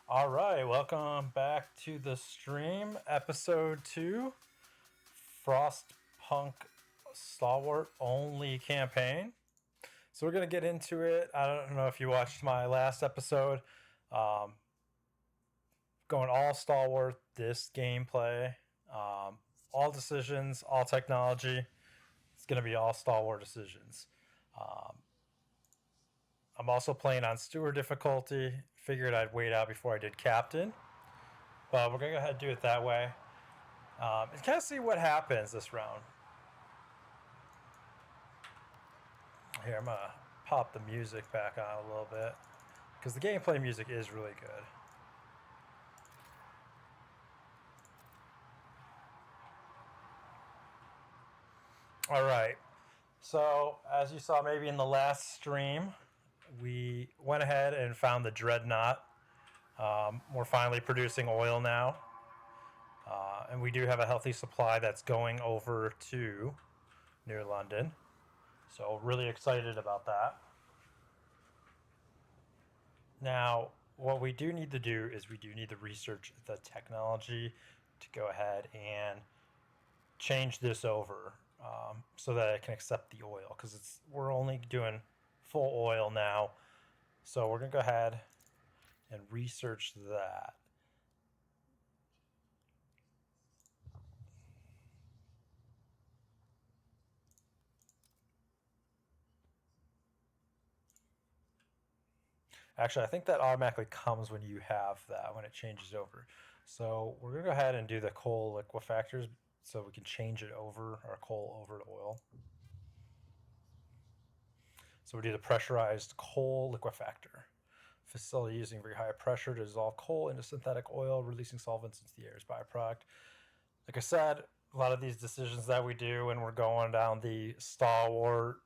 All right, welcome back to the stream, episode 2, Frostpunk Stalwart only campaign. So we're going to get into it. I don't know if you watched my last episode. Um, Going all Stalwart, this gameplay, all decisions, all technology. It's going to be all Stalwart decisions. I'm also playing on Steward difficulty. Figured I'd wait out before I did Captain. But we're going to go ahead and do it that way. And kind of see what happens this round. Here, I'm going to pop the music back on a little bit. Because the gameplay music is really good. All right. So, as you saw maybe in the last stream, we went ahead and found the Dreadnought. We're finally producing oil now. And we do have a healthy supply that's going over to near London. So, really excited about that. Now, what we do need to do is we do need to research the technology to go ahead and change this over so that it can accept the oil because we're only doing full oil now. So we're going to go ahead and research that. Actually, I think that automatically comes when you have that, when it changes over. So we're going to go ahead and do the coal liquefactors so we can change it over, our coal over to oil. So we do the pressurized coal liquefactor facility using very high pressure to dissolve coal into synthetic oil, releasing solvents into the air as byproduct. Like I said, a lot of these decisions that we do when we're going down the Stalwart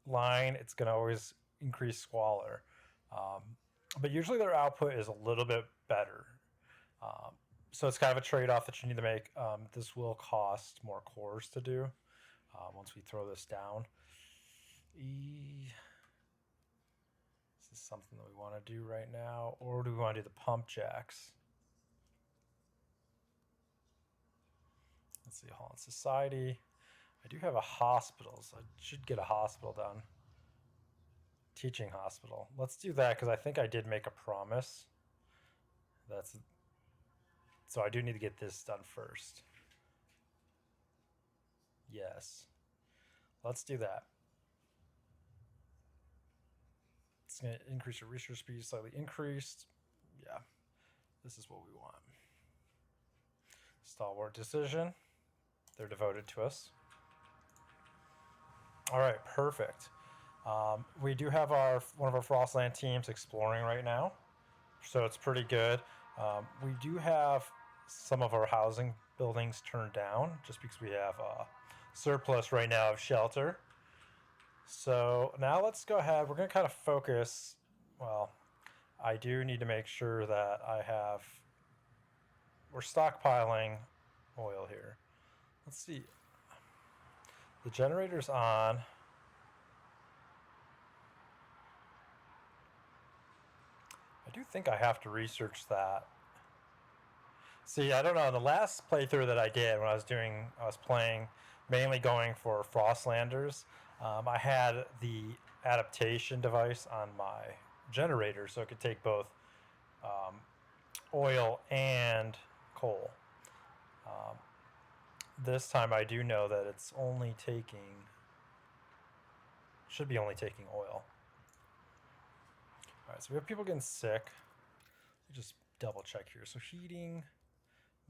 line, it's going to always increase squalor. But usually their output is a little bit better. So it's kind of a trade-off that you need to make. This will cost more cores to do once we throw this down. This is something that we want to do right now, or do we want to do the pump jacks? Let's see, Holland Society. I do have a hospital, so I should get a hospital done. Teaching hospital. Let's do that because I think I did make a promise. So I do need to get this done first. Yes. Let's do that. It's going to increase your research speed, slightly increased. Yeah. This is what we want. Stalwart decision. They're devoted to us. All right, perfect. We do have one of our Frostland teams exploring right now, so it's pretty good. We do have some of our housing buildings turned down just because we have a surplus right now of shelter. So now let's go ahead. We're going to kind of focus. Well, I do need to make sure that we're stockpiling oil here. Let's see. The generator's on. I do think I have to research that. See, I don't know. The last playthrough that I did when I was playing, mainly going for Frostlanders. I had the adaptation device on my generator, so it could take both oil and coal. This time, I do know that it's only taking. Should be only taking oil. All right, so we have people getting sick. Let me just double check here. So heating,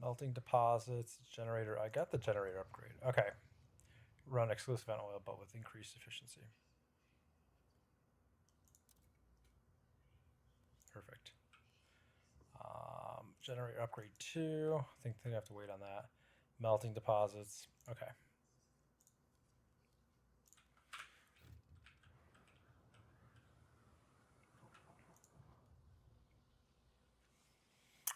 melting deposits, generator. I got the generator upgrade. Okay. Run exclusive on oil, but with increased efficiency. Perfect. Generator upgrade 2. I think they have to wait on that. Melting deposits. Okay.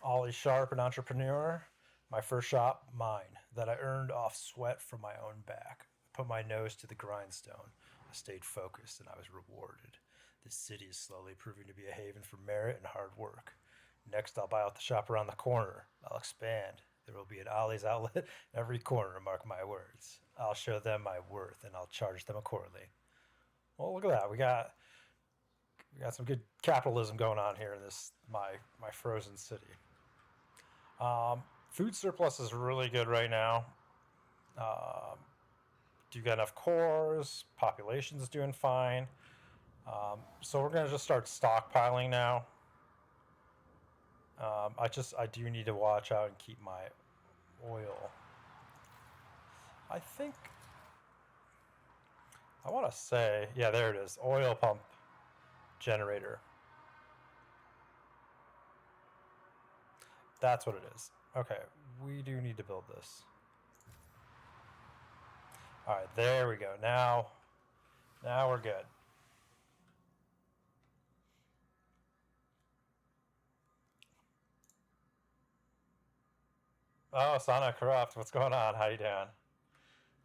Ollie Sharp, an entrepreneur. My first shop, mine, that I earned off sweat from my own back. I put my nose to the grindstone. I stayed focused and I was rewarded. This city is slowly proving to be a haven for merit and hard work. Next, I'll buy out the shop around the corner. I'll expand. There will be an Ollie's outlet in every corner, mark my words. I'll show them my worth and I'll charge them accordingly. Well, look at that. We got some good capitalism going on here in this my frozen city. Food surplus is really good right now. Do you got enough cores? Population's doing fine. So we're gonna just start stockpiling now. I do need to watch out and keep my oil. I think I want to say, yeah, there it is. Oil pump generator. That's what it is. Okay, we do need to build this. All right, there we go. Now we're good. Oh, Sana Corrupt, what's going on? How you doing?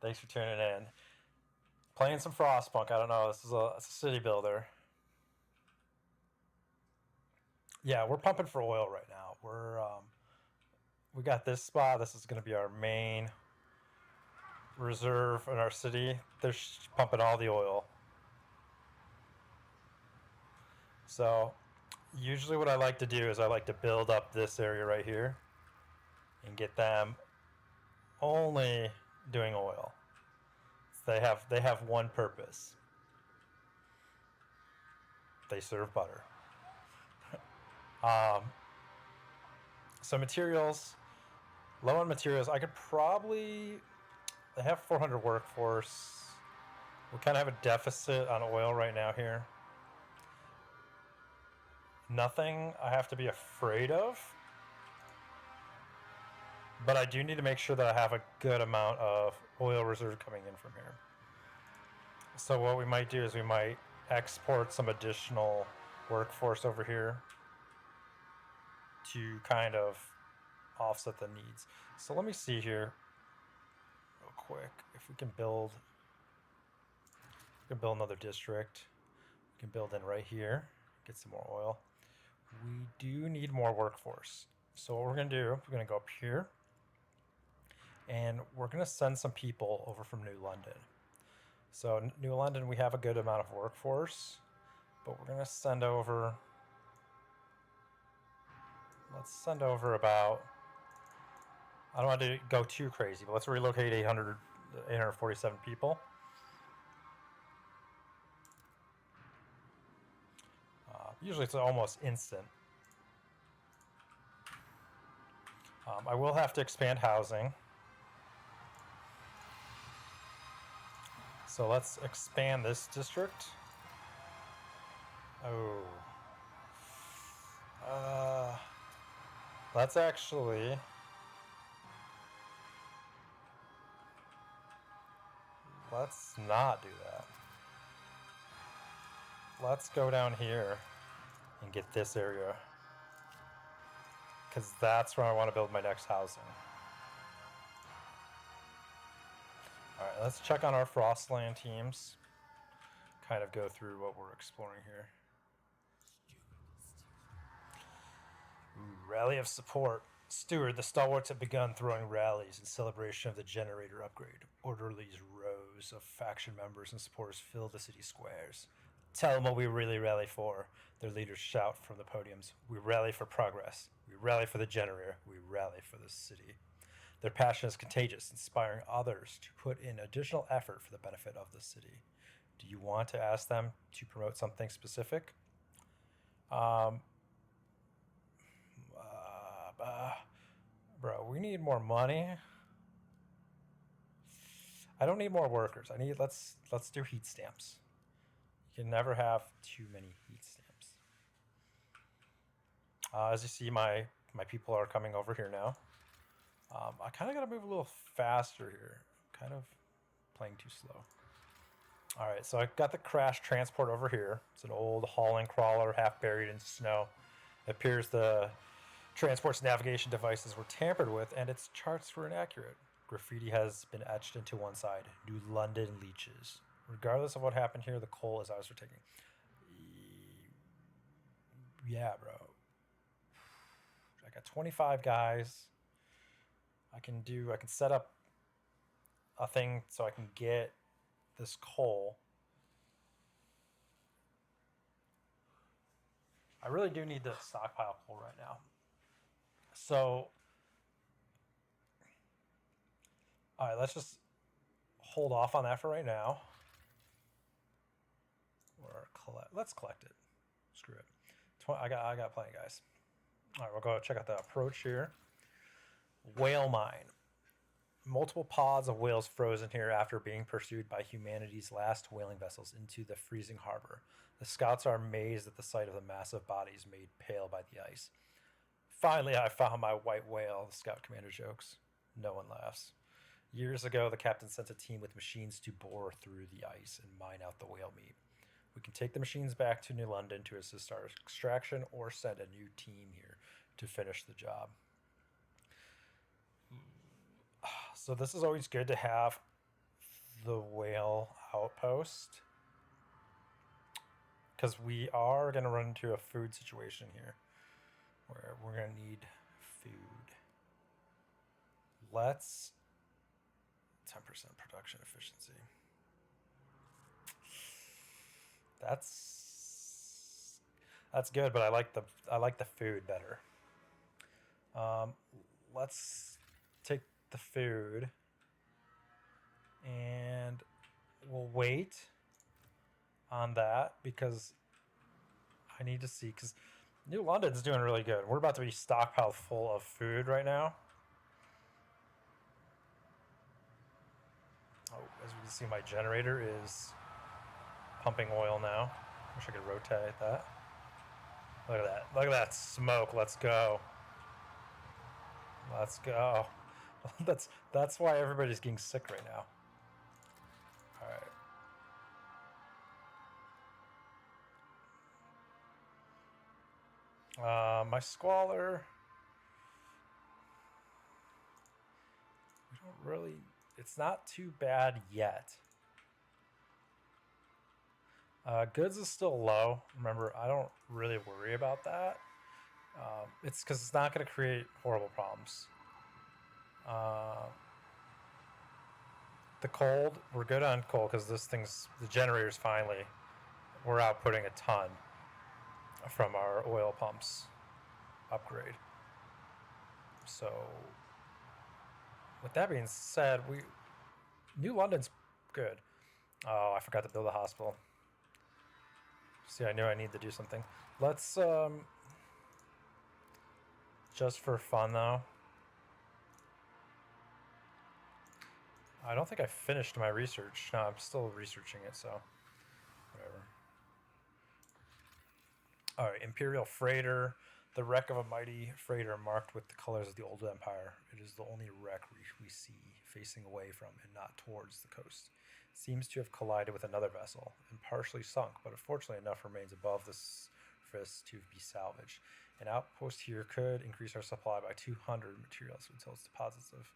Thanks for tuning in. Playing some Frostpunk. I don't know. It's a city builder. Yeah, we're pumping for oil right now. We got this spot. This is going to be our main reserve in our city. They're pumping all the oil. So usually what I like to do is I like to build up this area right here and get them only doing oil. So they have one purpose. They serve butter. So materials, low on materials. I could probably. They have 400 workforce. We kind of have a deficit on oil right now here. Nothing I have to be afraid of. But I do need to make sure that I have a good amount of oil reserve coming in from here. So what we might do is we might export some additional workforce over here to kind of offset the needs. So let me see here real quick if we can build another district. We can build in right here, get some more oil. We do need more workforce. So what we're going to do, we're going to go up here and we're going to send some people over from New London. So New London, we have a good amount of workforce, but we're going to send over, let's send over about, I don't want to go too crazy, but let's relocate 847 people. Usually it's almost instant. I will have to expand housing. So let's expand this district. Oh. Let's actually... Let's not do that. Let's go down here and get this area. Because that's where I want to build my next housing. Alright, let's check on our Frostland teams. Kind of go through what we're exploring here. Ooh, rally of support. Steward, the stalwarts have begun throwing rallies in celebration of the generator upgrade. Orderlies rows of faction members and supporters fill the city squares. Tell them what we really rally for. Their leaders shout from the podiums. We rally for progress. We rally for the generator. We rally for the city. Their passion is contagious, inspiring others to put in additional effort for the benefit of the city. Do you want to ask them to promote something specific? Bro, we need more money. I don't need more workers. Let's do heat stamps. You can never have too many heat stamps. As you see, my people are coming over here now. I kind of got to move a little faster here. I'm kind of playing too slow. All right, so I got the crash transport over here. It's an old hauling crawler, half buried in snow. It appears the transport's navigation devices were tampered with and its charts were inaccurate. Graffiti has been etched into one side. New London leeches. Regardless of what happened here, the coal is ours for taking. Yeah, bro. 25 guys. I can set up a thing so I can get this coal. I really do need to stockpile coal right now. So, all right, let's just hold off on that for right now. Or let's collect it. Screw it. I got plenty, guys. All right, we'll go check out the approach here. Whale mine. Multiple pods of whales frozen here after being pursued by humanity's last whaling vessels into the freezing harbor. The scouts are amazed at the sight of the massive bodies made pale by the ice. Finally, I found my white whale, the scout commander jokes. No one laughs. Years ago, the captain sent a team with machines to bore through the ice and mine out the whale meat. We can take the machines back to New London to assist our extraction or send a new team here to finish the job. So this is always good to have the whale outpost, because we are going to run into a food situation here where we're going to need food. Let's 10% production efficiency. That's good, but I like the food better. Let's take the food and we'll wait on that because I need to see, because New London's doing really good. We're about to be stockpiled full of food right now. Oh, as we can see, my generator is pumping oil now. Wish I could rotate that. Look at that. Look at that smoke. Let's go. Let's go. That's why everybody's getting sick right now. All right. My squalor. We don't really. It's not too bad yet. Goods is still low. Remember, I don't really worry about that. It's because it's not going to create horrible problems. The cold, we're good on coal because the generator's finally, we're outputting a ton from our oil pumps upgrade. So, with that being said, New London's good. Oh, I forgot to build a hospital. See, I knew I need to do something. Let's, just for fun though, I don't think I finished my research. No, I'm still researching it, so whatever. All right, Imperial Freighter. The wreck of a mighty freighter marked with the colors of the old empire. It is the only wreck we see facing away from and not towards the coast. It seems to have collided with another vessel and partially sunk, but unfortunately enough remains above the surface to be salvaged. An outpost here could increase our supply by 200 materials until its deposits of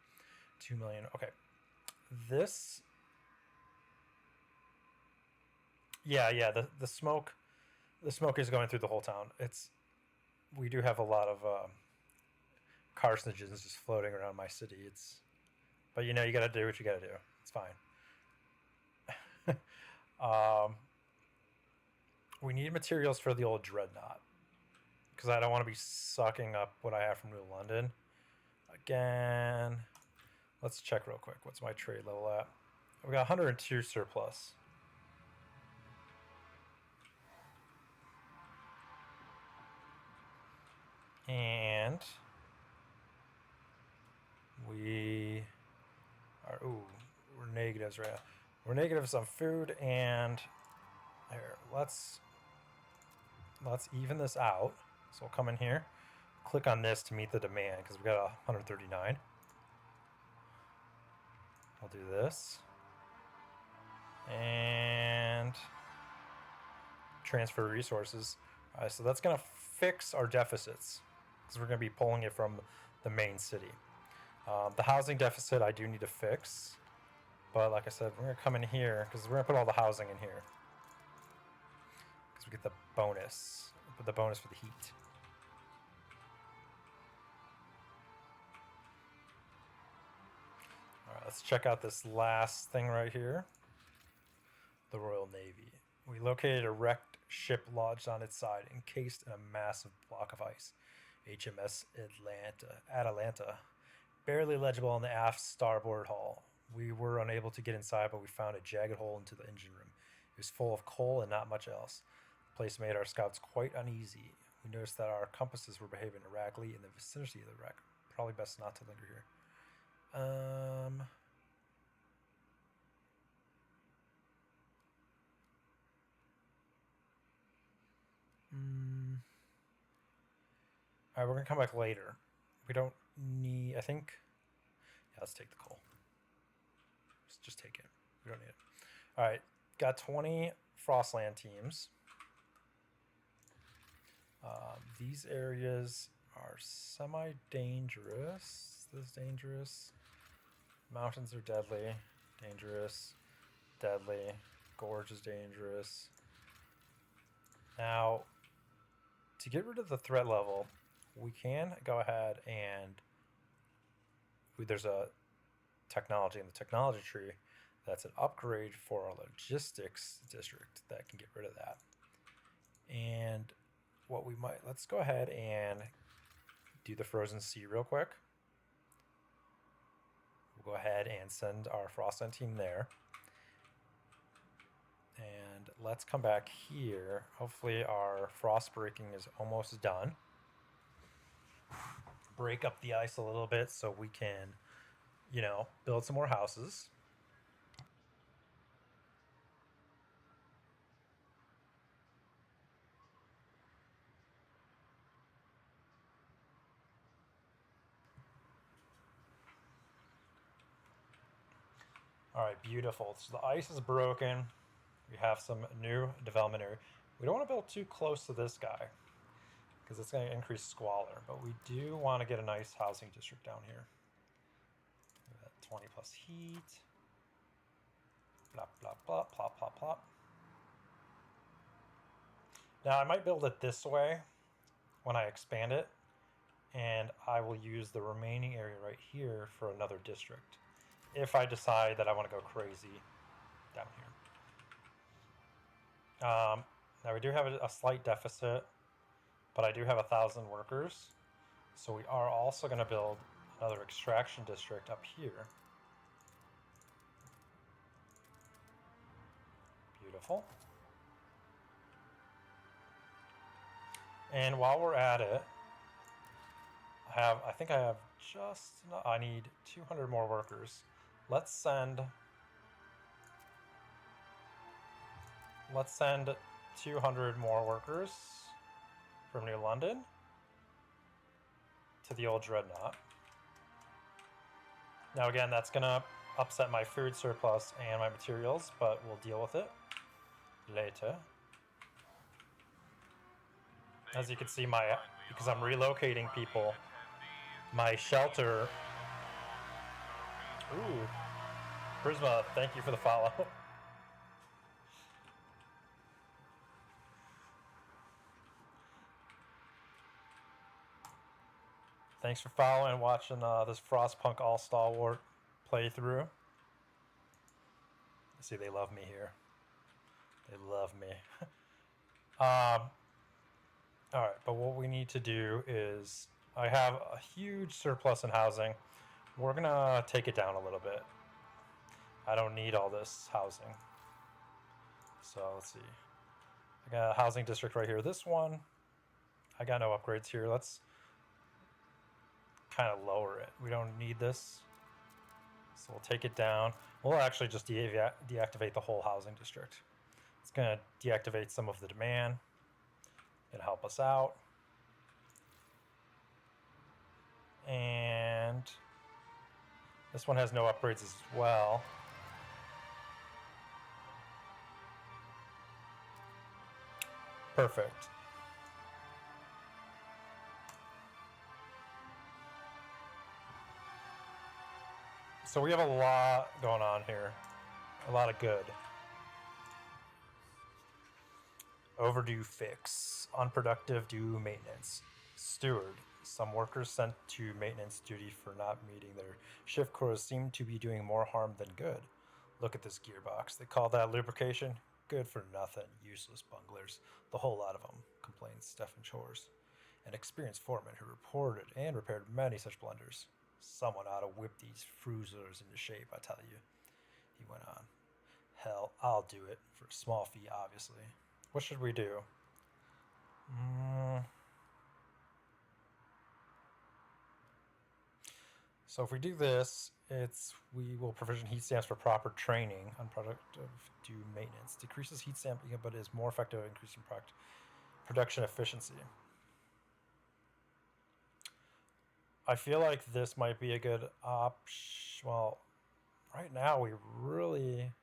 2 million. Okay. This, yeah, the smoke is going through the whole town. We do have a lot of carcinogens just floating around my city. But you got to do what you got to do. It's fine. We need materials for the old dreadnought because I don't want to be sucking up what I have from New London again. Let's check real quick. What's my trade level at? We got 102 surplus. And we are, we're negatives right now. We're negatives on food and here, let's even this out. So we'll come in here, click on this to meet the demand because we got 139. I'll do this and transfer resources. All right, so that's going to fix our deficits because we're going to be pulling it from the main city. The housing deficit I do need to fix, but like I said, we're going to come in here because we're going to put all the housing in here because we get the bonus for the heat. let's check out this last thing right here. The Royal Navy. We located a wrecked ship lodged on its side, encased in a massive block of ice. HMS Atalanta. Barely legible on the aft starboard hull. We were unable to get inside, but we found a jagged hole into the engine room. It was full of coal and not much else. The place made our scouts quite uneasy. We noticed that our compasses were behaving erratically in the vicinity of the wreck. Probably best not to linger here. Alright, we're going to come back later. We don't need... I think... Yeah, let's take the coal. Just take it. We don't need it. Alright, got 20 Frostland teams. These areas are semi-dangerous. This is dangerous. Mountains are deadly. Dangerous. Deadly. Gorge is dangerous. Now, to get rid of the threat level, we can go ahead and there's a technology in the technology tree that's an upgrade for a logistics district that can get rid of that. And what we might, let's go ahead and do the frozen sea real quick. We'll go ahead and send our Frostland team there. And let's come back here. Hopefully our frost breaking is almost done. Break up the ice a little bit so we can, you know, build some more houses. All right, beautiful. So the ice is broken. We have some new development area. We don't want to build too close to this guy because it's going to increase squalor, but we do want to get a nice housing district down here. 20 plus heat. Blah, blah, blah, plop, plop, plop. Now I might build it this way when I expand it, and I will use the remaining area right here for another district if I decide that I want to go crazy down here. Now we do have a slight deficit, but I do have 1,000 workers, so we are also going to build another extraction district up here. Beautiful. And while we're at it, I think I have I need 200 more workers. Let's send 200 more workers from New London to the old Dreadnought. Now again, that's gonna upset my food surplus and my materials, but we'll deal with it later. As you can see, because I'm relocating people, my shelter... Ooh, Prisma, thank you for the follow. Thanks for following and watching this Frostpunk all-Stalwart playthrough. See, they love me here. They love me. Alright, but what we need to do is... I have a huge surplus in housing. We're going to take it down a little bit. I don't need all this housing. So, let's see. I got a housing district right here. This one, I got no upgrades here. Let's kind of lower it. We don't need this. So we'll take it down. We'll actually just deactivate the whole housing district. It's going to deactivate some of the demand. It'll help us out. And this one has no upgrades as well. Perfect. So we have a lot going on here. A lot of good. Overdue fix. Unproductive due maintenance. Steward. Some workers sent to maintenance duty for not meeting their shift quotas seem to be doing more harm than good. Look at this gearbox. They call that lubrication? Good for nothing. Useless bunglers. The whole lot of them, complained Stephen Chores, an experienced foreman who reported and repaired many such blunders. Someone ought to whip these fruzzlers into shape, I tell you, he went on. Hell, I'll do it, for a small fee, obviously. What should we do? So if we do this, we will provision heat stamps for proper training, unproductive due maintenance. Decreases heat stamping, but is more effective at increasing production efficiency. I feel like this might be a good option. Well, right now we really...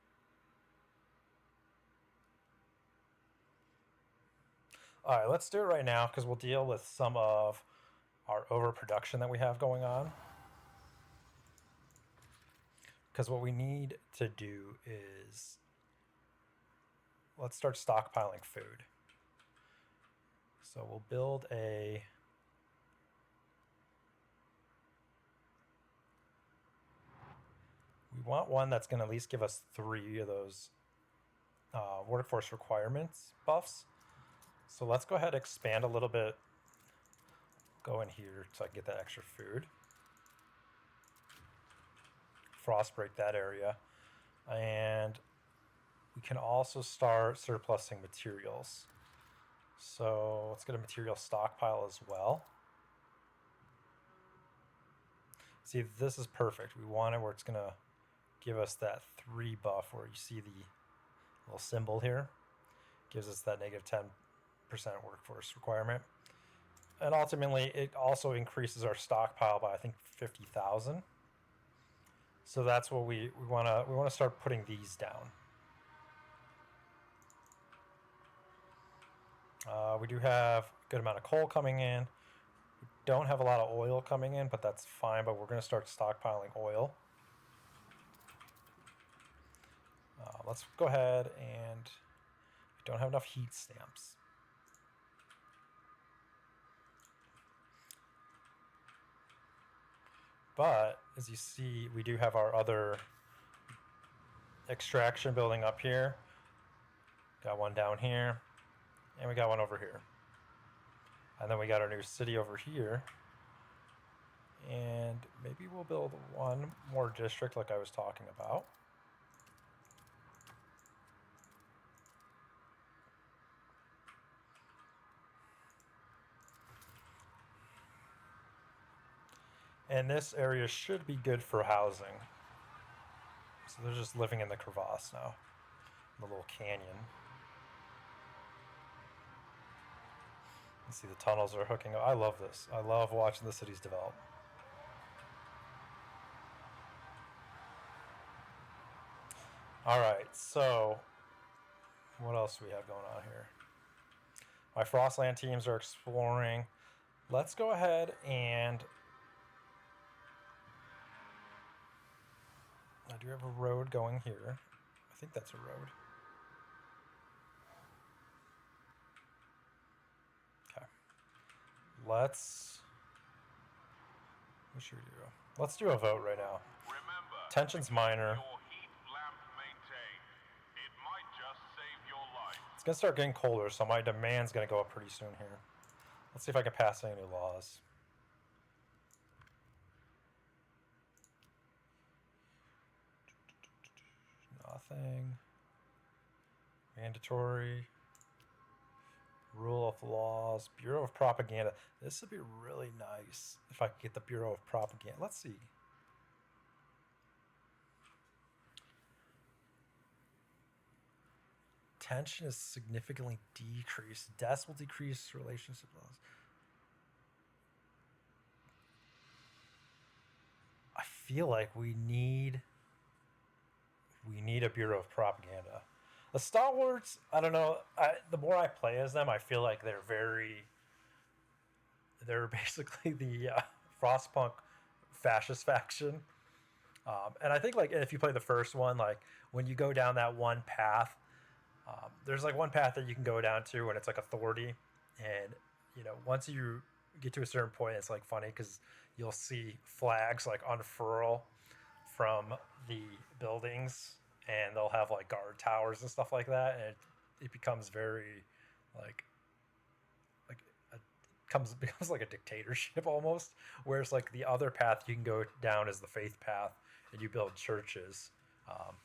Alright, let's do it right now because we'll deal with some of our overproduction that we have going on. Because what we need to do is... let's start stockpiling food. So we'll build a... we want one that's going to at least give us 3 of those workforce requirements buffs. So let's go ahead and expand a little bit. Go in here so I can get that extra food. Frost break that area. And we can also start surplusing materials. So let's get a material stockpile as well. See, this is perfect. We want it where it's going to give us that 3 buff where you see the little symbol here. Gives us that negative 10% workforce requirement. And ultimately, it also increases our stockpile by, I think, 50,000. So that's what we want to start putting these down. We do have a good amount of coal coming in. We don't have a lot of oil coming in, but that's fine. But we're going to start stockpiling oil. Let's go ahead and we don't have enough heat stamps. But as you see, we do have our other extraction building up here. Got one down here. And we got one over here. And then we got our new city over here. And maybe we'll build one more district like I was talking about. And this area should be good for housing. So they're just living in the crevasse now. The little canyon. You see the tunnels are hooking up. I love this. I love watching the cities develop. Alright, so what else do we have going on here? My Frostland teams are exploring. Let's go ahead and... I do have a road going here. I think that's a road. Okay. What should we do? Let's do a vote right now. Remember, tension's minor. It's going to start getting colder, so my demand's going to go up pretty soon here. Let's see if I can pass any new laws. Nothing. Mandatory. Rule of laws. Bureau of Propaganda. This would be really nice if I could get the Bureau of Propaganda. Let's see. Tension is significantly decreased. Deaths will decrease relationship laws. I feel like we need a Bureau of Propaganda. The Stalwarts, I don't know. The more I play as them, I feel like they're basically the Frostpunk fascist faction. And I think like if you play the first one, like when you go down that one path, there's like one path that you can go down to and it's like authority. And, you know, once you get to a certain point, it's like funny because you'll see flags like unfurl from the buildings, and they'll have like guard towers and stuff like that, and it becomes very like it becomes like a dictatorship almost. Whereas like the other path you can go down is the faith path, and you build churches. Um,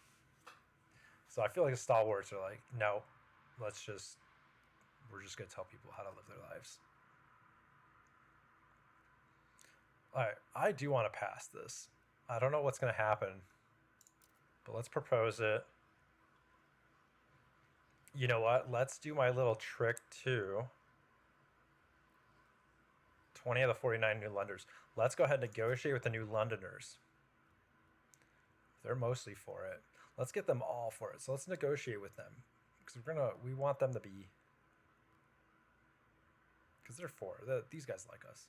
so I feel like the stalwarts are like, no, we're just gonna tell people how to live their lives. All right, I do want to pass this. I don't know what's gonna happen, but let's propose it. You know what? Let's do my little trick too. 20 of the 49 New Londoners. Let's go ahead and negotiate with the New Londoners. They're mostly for it. Let's get them all for it. So let's negotiate with them because we want them to be, because they're for it. These guys like us.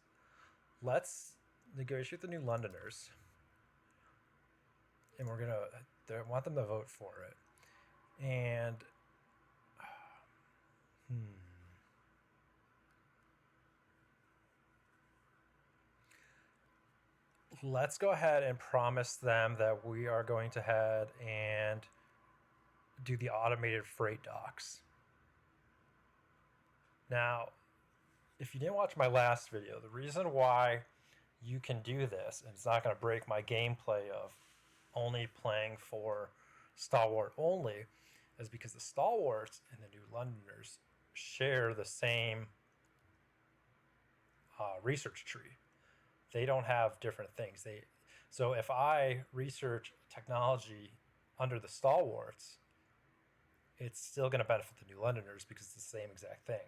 Let's negotiate with the New Londoners, and we're gonna want them to vote for it. And let's go ahead and promise them that we are going to head and do the automated freight docks. Now, if you didn't watch my last video, the reason why you can do this, and it's not going to break my gameplay of only playing for Stalwart only, is because the Stalwarts and the New Londoners share the same research tree. They don't have different things. So if I research technology under the Stalwarts, it's still going to benefit the New Londoners because it's the same exact thing.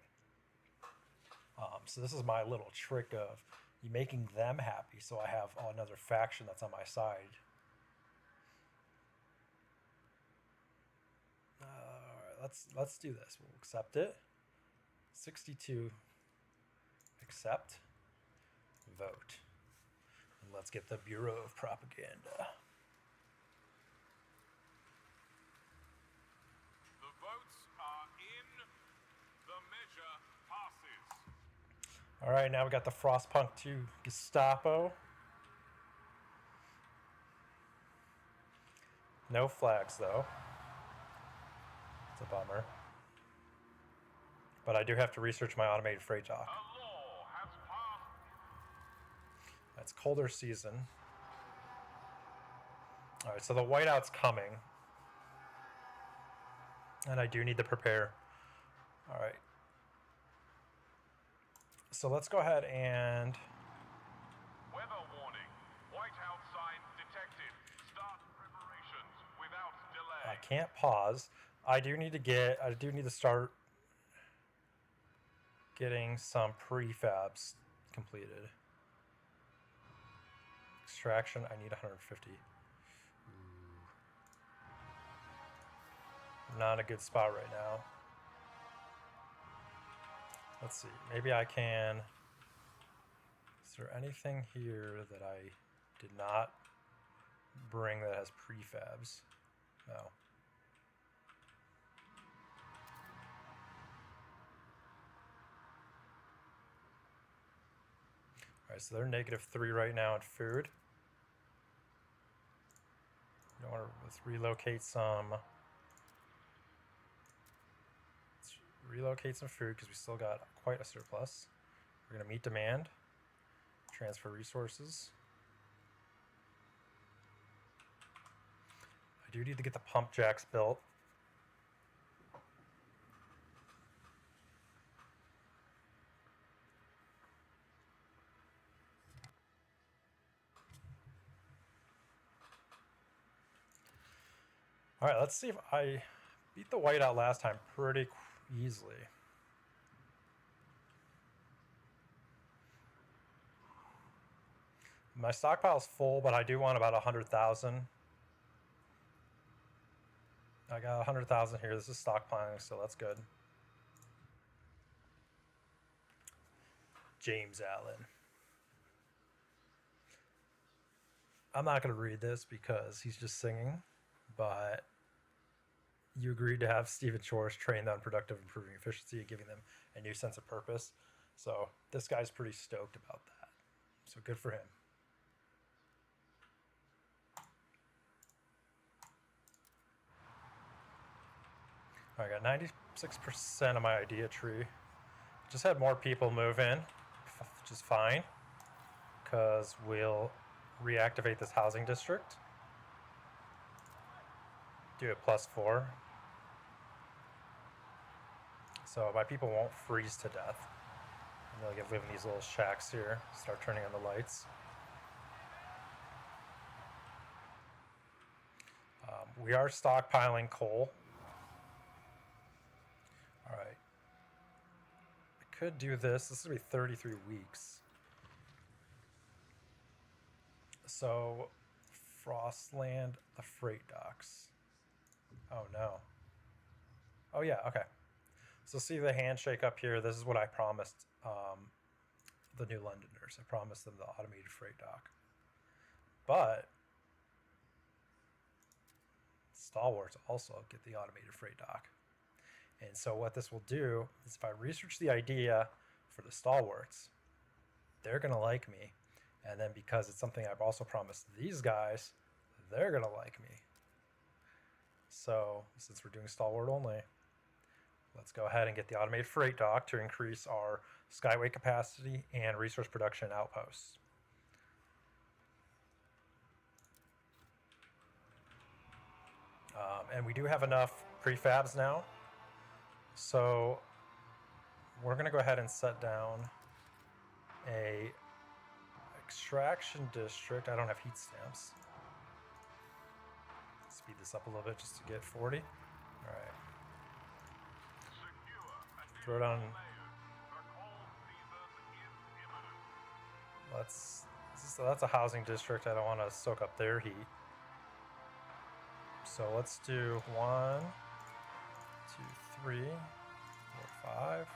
So this is my little trick of you making them happy, so I have another faction that's on my side. All right, let's do this. We'll accept it. 62. Accept. Vote. And let's get the Bureau of Propaganda. The votes are in. The measure passes. All right, now we got the Frostpunk 2 Gestapo. No flags, though. It's a bummer. But I do have to research my automated freight dock. A law has passed. It's colder season. All right, so the whiteout's coming. And I do need to prepare. All right. So let's go ahead and... Weather warning. Whiteout sign detected. Start preparations without delay. I can't pause. I do need to start getting some prefabs completed. Extraction, I need 150. Ooh. Not a good spot right now. Let's see, maybe I can... Is there anything here that I did not bring that has prefabs? No. Alright, so they're -3 right now in food. Let's relocate some. Let's relocate some food because we still got quite a surplus. We're going to meet demand. Transfer resources. I do need to get the pump jacks built. All right, let's see if I beat the whiteout last time pretty easily. My stockpile's full, but I do want about 100,000. I got 100,000 here. This is stockpiling, so that's good. James Allen. I'm not going to read this because he's just singing, but you agreed to have Stephen Shores train the unproductive, improving efficiency, and giving them a new sense of purpose. So this guy's pretty stoked about that. So good for him. I got 96% of my idea tree. Just had more people move in, which is fine, because we'll reactivate this housing district. Do it +4. So my people won't freeze to death. And they'll live in these little shacks here. Start turning on the lights. We are stockpiling coal. All right. I could do this. This is going to be 33 weeks. So, Frostland, the freight docks. Oh, no. Oh, yeah, okay. So see the handshake up here. This is what I promised the New Londoners. I promised them the automated freight dock. But Stalwarts also get the automated freight dock. And so what this will do is if I research the idea for the Stalwarts, they're going to like me. And then because it's something I've also promised these guys, they're going to like me. So since we're doing Stalwart only, let's go ahead and get the automated freight dock to increase our skyway capacity and resource production outposts. And we do have enough prefabs now. So we're going to go ahead and set down a extraction district. I don't have heat stamps. Speed this up a little bit just to get 40. All right. Throw down. That's a housing district. I don't want to soak up their heat. So let's do 1, 2, 3, 4, 5.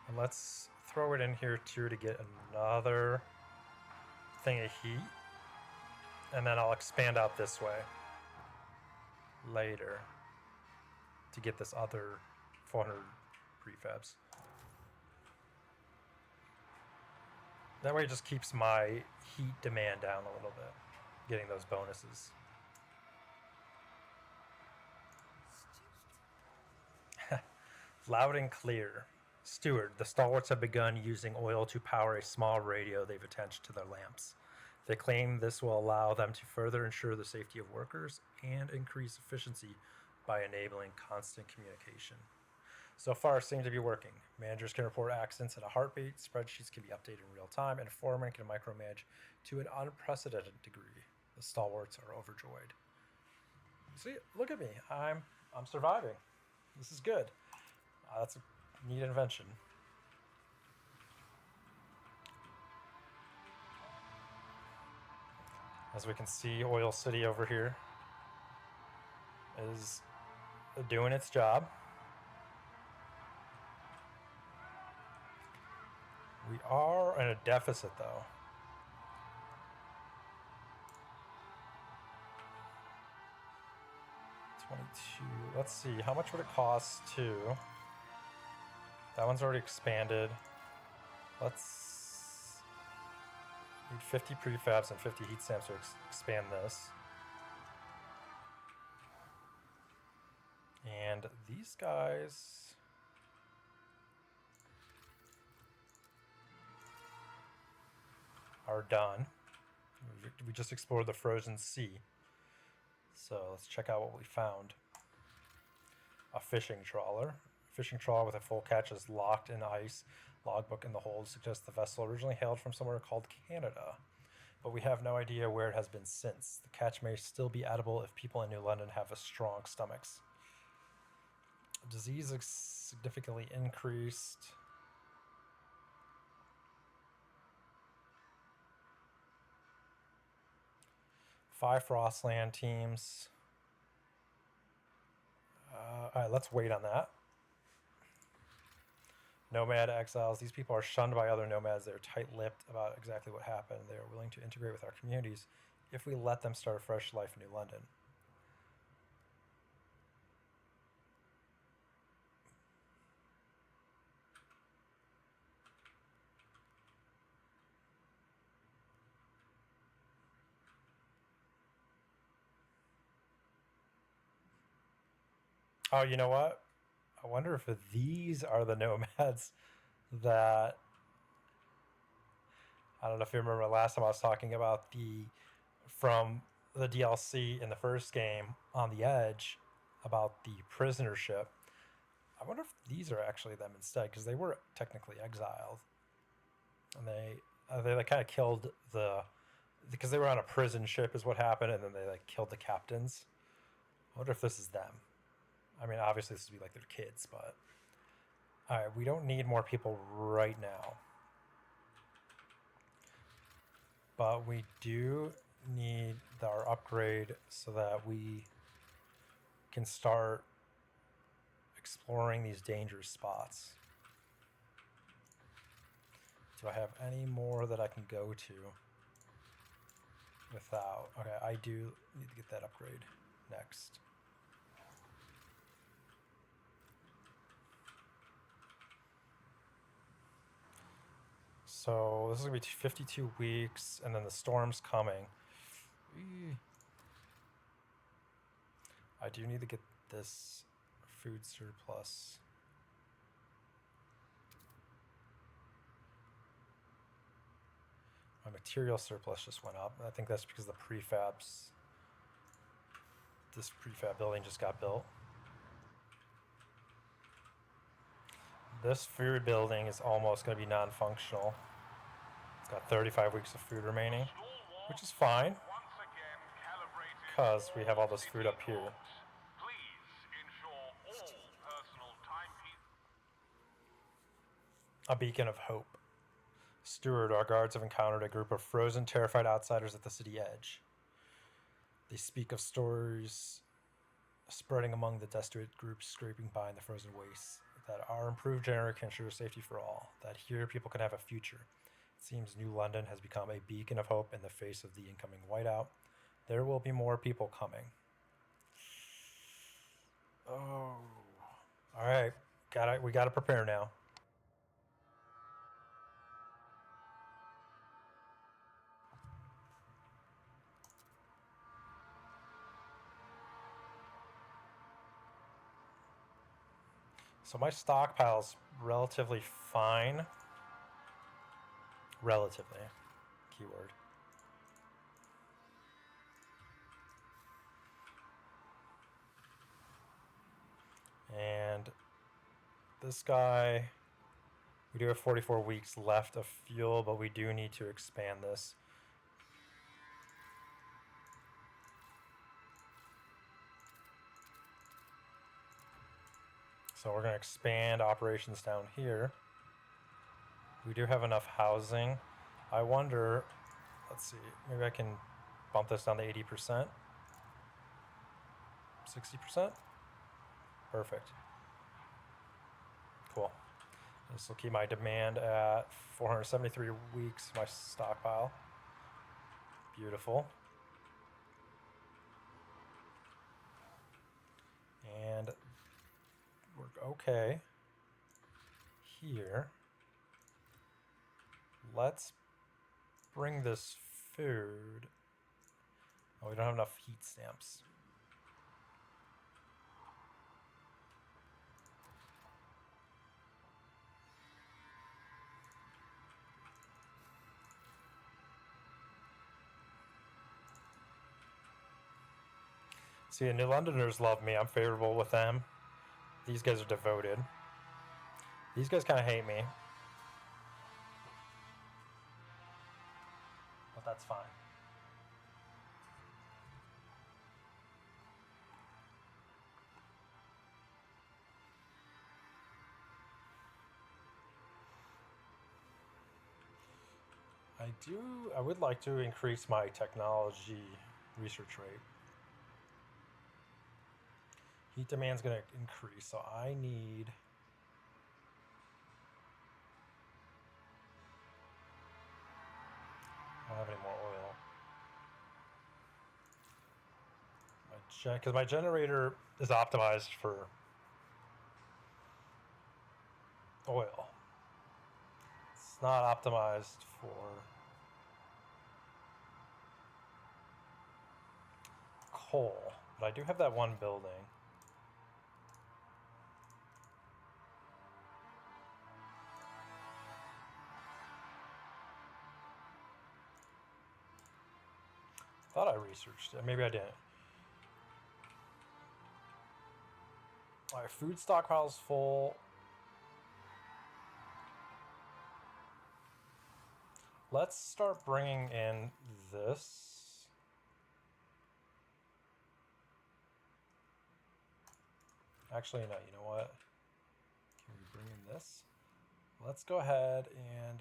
And let's throw it in here too to get another thing of heat. And then I'll expand out this way later to get this other 400 prefabs. That way it just keeps my heat demand down a little bit, getting those bonuses. Loud and clear. Steward, the Stalwarts have begun using oil to power a small radio they've attached to their lamps. They claim this will allow them to further ensure the safety of workers and increase efficiency by enabling constant communication. So far, seem to be working. Managers can report accidents at a heartbeat, spreadsheets can be updated in real time, and a foreman can micromanage to an unprecedented degree. The Stalwarts are overjoyed. See, look at me. I'm surviving. This is good. That's a neat invention. As we can see, Oil City over here is doing its job. We are in a deficit, though. Let's see, how much would it cost to... That one's already expanded. Let's need 50 prefabs and 50 heat stamps to expand this. And these guys... are done. We just explored the frozen sea. So let's check out what we found. A fishing trawler. A fishing trawler with a full catch is locked in ice. Logbook in the hold suggests the vessel originally hailed from somewhere called Canada, but we have no idea where it has been since. The catch may still be edible if people in New London have a strong stomachs. Disease is significantly increased. Five Frostland teams. All right, let's wait on that. Nomad exiles. These people are shunned by other nomads. They're tight-lipped about exactly what happened. They are willing to integrate with our communities if we let them start a fresh life in New London. Oh, you know what? I wonder if these are the nomads that I don't know if you remember last time I was talking about the from the DLC in the first game on the edge about the prisoner ship. I wonder if these are actually them instead because they were technically exiled, and they like kind of killed the because they were on a prison ship is what happened, and then they like killed the captains. I wonder if this is them. I mean, obviously this would be like their kids, but all right, we don't need more people right now, but we do need our upgrade so that we can start exploring these dangerous spots. Do I have any more that I can go to without? Okay, I do need to get that upgrade next. So this is gonna be 52 weeks, and then the storm's coming. I do need to get this food surplus. My material surplus just went up. I think that's because the prefabs. This prefab building just got built. This food building is almost going to be non-functional. It's got 35 weeks of food remaining, which is fine because we have all this food up here. A beacon of hope. Steward, our guards have encountered a group of frozen, terrified outsiders at the city edge. They speak of stories spreading among the destitute groups scraping by in the frozen wastes, that our improved generator can ensure safety for all, that here people can have a future. It seems New London has become a beacon of hope in the face of the incoming whiteout. There will be more people coming. Oh. Alright. We gotta prepare now. So my stockpile's relatively fine. Relatively. Keyword. And this guy, we do have 44 weeks left of fuel, but we do need to expand this. So we're going to expand operations down here. We do have enough housing. I wonder, let's see, maybe I can bump this down to 80%. 60%? Perfect. Cool. This will keep my demand at 473 weeks, my stockpile. Beautiful. And we're okay here. Let's bring this food. Oh, we don't have enough heat stamps. See, the New Londoners love me. I'm favorable with them. These guys are devoted. These guys kind of hate me. But that's fine. I would like to increase my technology research rate. Heat demand's going to increase, so I need... I don't have any more oil. Because my generator is optimized for oil. It's not optimized for coal, but I do have that one building. thought I researched it. Maybe I didn't. Alright, food stockpile's full. Let's start bringing in this. Actually, no, you know what? Can we bring in this? Let's go ahead and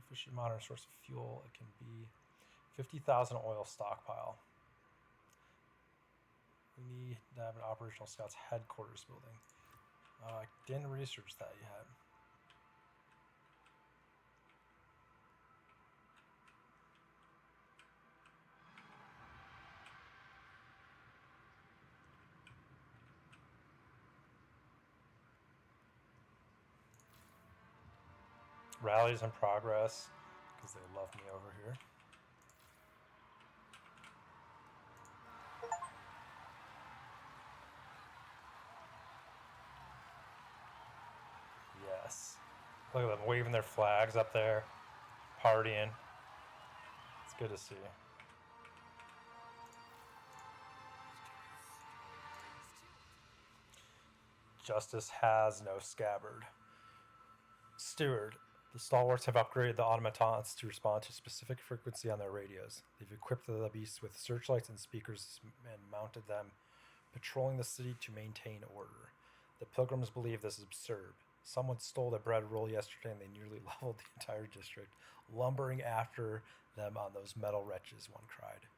efficient modern source of fuel. It can be 50,000 oil stockpile. We need to have an operational scouts headquarters building. I didn't research that yet. Rallies in progress because they love me over here. Yes. Look at them waving their flags up there, partying. It's good to see. Justice has no scabbard. Steward. The Stalwarts have upgraded the automatons to respond to specific frequency on their radios. They've equipped the beasts with searchlights and speakers and mounted them, patrolling the city to maintain order. The pilgrims believe this is absurd. Someone stole their bread roll yesterday and they nearly leveled the entire district, lumbering after them on those metal wretches, one cried.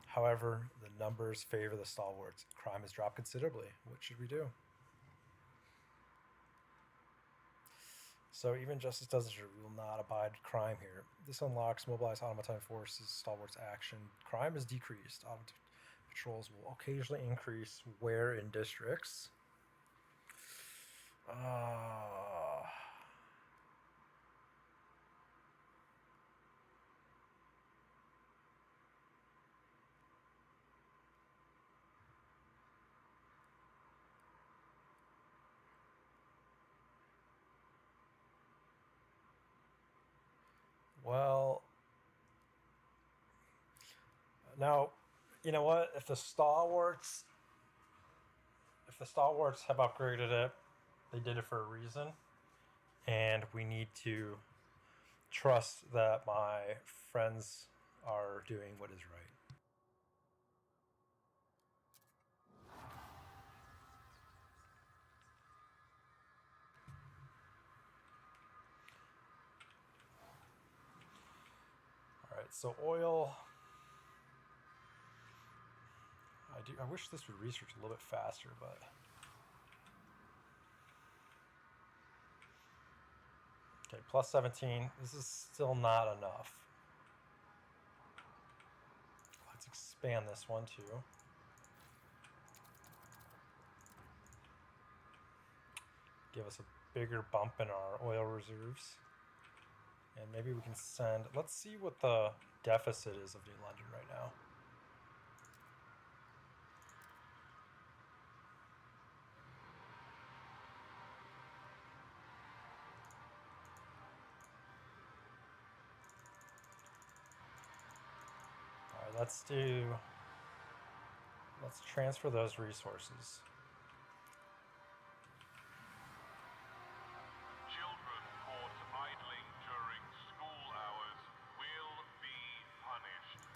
However, the numbers favor the Stalwarts. Crime has dropped considerably. What should we do? So even justice doesn't ensure we will not abide crime here. This unlocks mobilized automaton forces, Stalwarts action. Crime is decreased. Automaton patrols will occasionally increase where in districts. Well, now, you know what? If the Stalwarts have upgraded it, they did it for a reason, and we need to trust that my friends are doing what is right. All right, so oil. I wish this would research a little bit faster, but okay, plus 17. This is still not enough. Let's expand this one too. Give us a bigger bump in our oil reserves. And maybe we can send, let's see what the deficit is of New London right now. All right, let's transfer those resources. Children caught idling during school hours will be punished.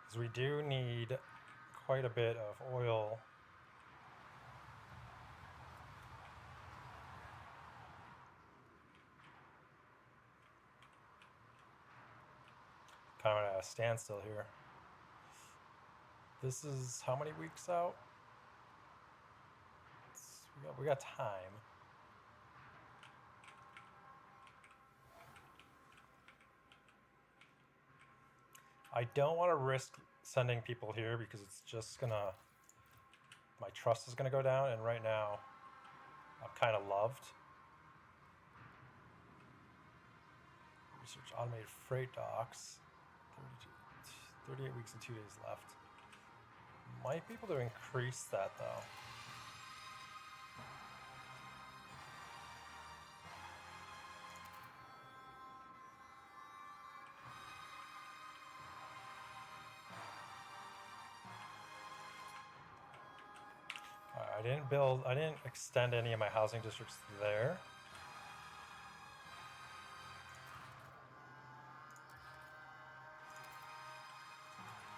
Because we do need quite a bit of oil. Kind of at a standstill here. This is how many weeks out? We got time. I don't want to risk sending people here because it's just gonna, my trust is gonna go down, and right now I'm kind of loved. Research automated freight docks. 38 weeks and 2 days left. Might be able to increase that though. I didn't extend any of my housing districts there.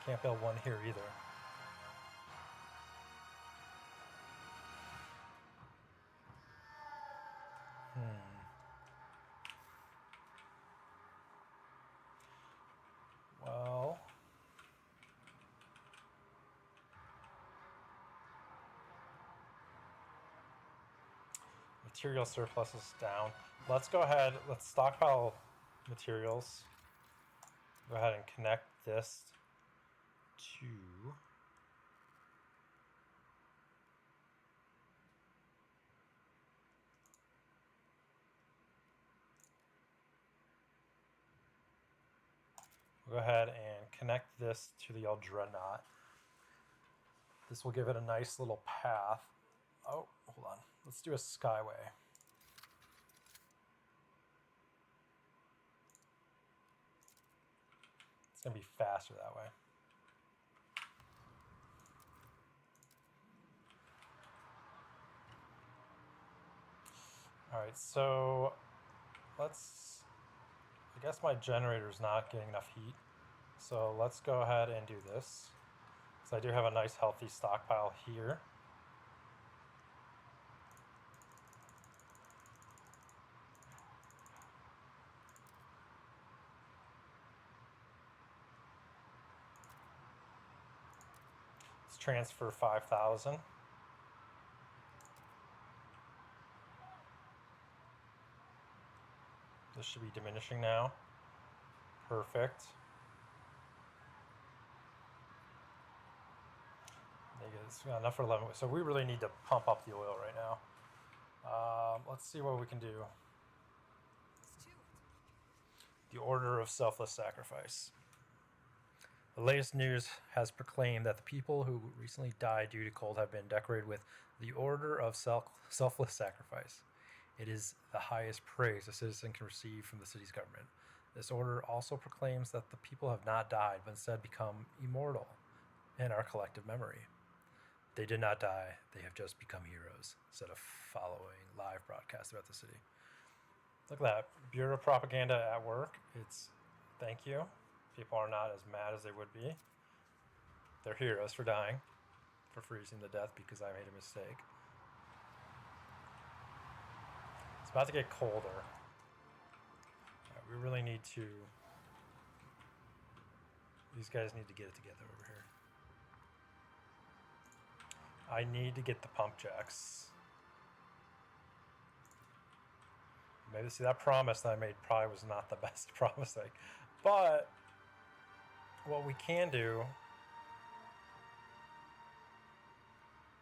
Can't build one here either. Well, material surplus is down. Let's go ahead, let's stockpile materials. Go ahead and connect this to go ahead and connect this to the Dreadnought. This will give it a nice little path. Oh, hold on. Let's do a skyway. It's going to be faster that way. All right, so let's, I guess my generator's not getting enough heat. So let's go ahead and do this. So I do have a nice healthy stockpile here. Let's transfer 5,000. This should be diminishing now. Perfect. It's got enough for 11. So we really need to pump up the oil right now. Let's see what we can do. The Order of Selfless Sacrifice. The latest news has proclaimed that the people who recently died due to cold have been decorated with the Order of Selfless Sacrifice. It is the highest praise a citizen can receive from the city's government. This order also proclaims that the people have not died, but instead become immortal in our collective memory. They did not die, they have just become heroes, said a following live broadcast throughout the city. Look at that. Bureau propaganda at work. It's thank you. People are not as mad as they would be. They're heroes for dying, for freezing to death because I made a mistake. It's about to get colder. Right, we really need to... These guys need to get it together over here. I need to get the pump jacks. Maybe, see, that promise that I made probably was not the best promise. But what we can do...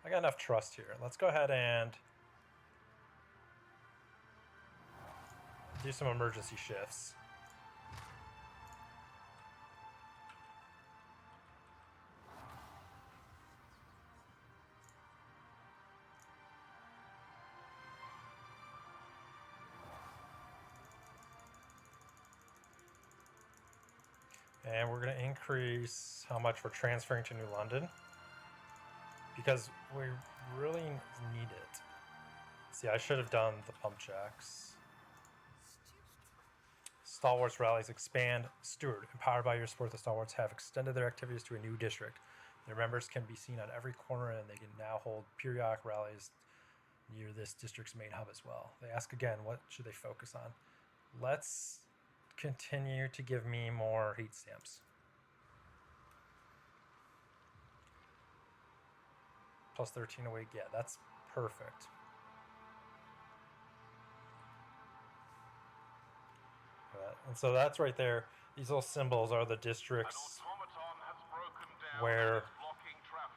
I got enough trust here. Let's go ahead and do some emergency shifts. And we're going to increase how much we're transferring to New London, because we really need it. See, I should have done the pump jacks. Stalwarts rallies expand. Stewart, empowered by your support, the Stalwarts have extended their activities to a new district. Their members can be seen on every corner, and they can now hold periodic rallies near this district's main hub as well. They ask again, what should they focus on? Let's continue to give me more heat stamps. Plus 13 a week. Yeah, that's perfect. And so that's right there. These little symbols are the districts where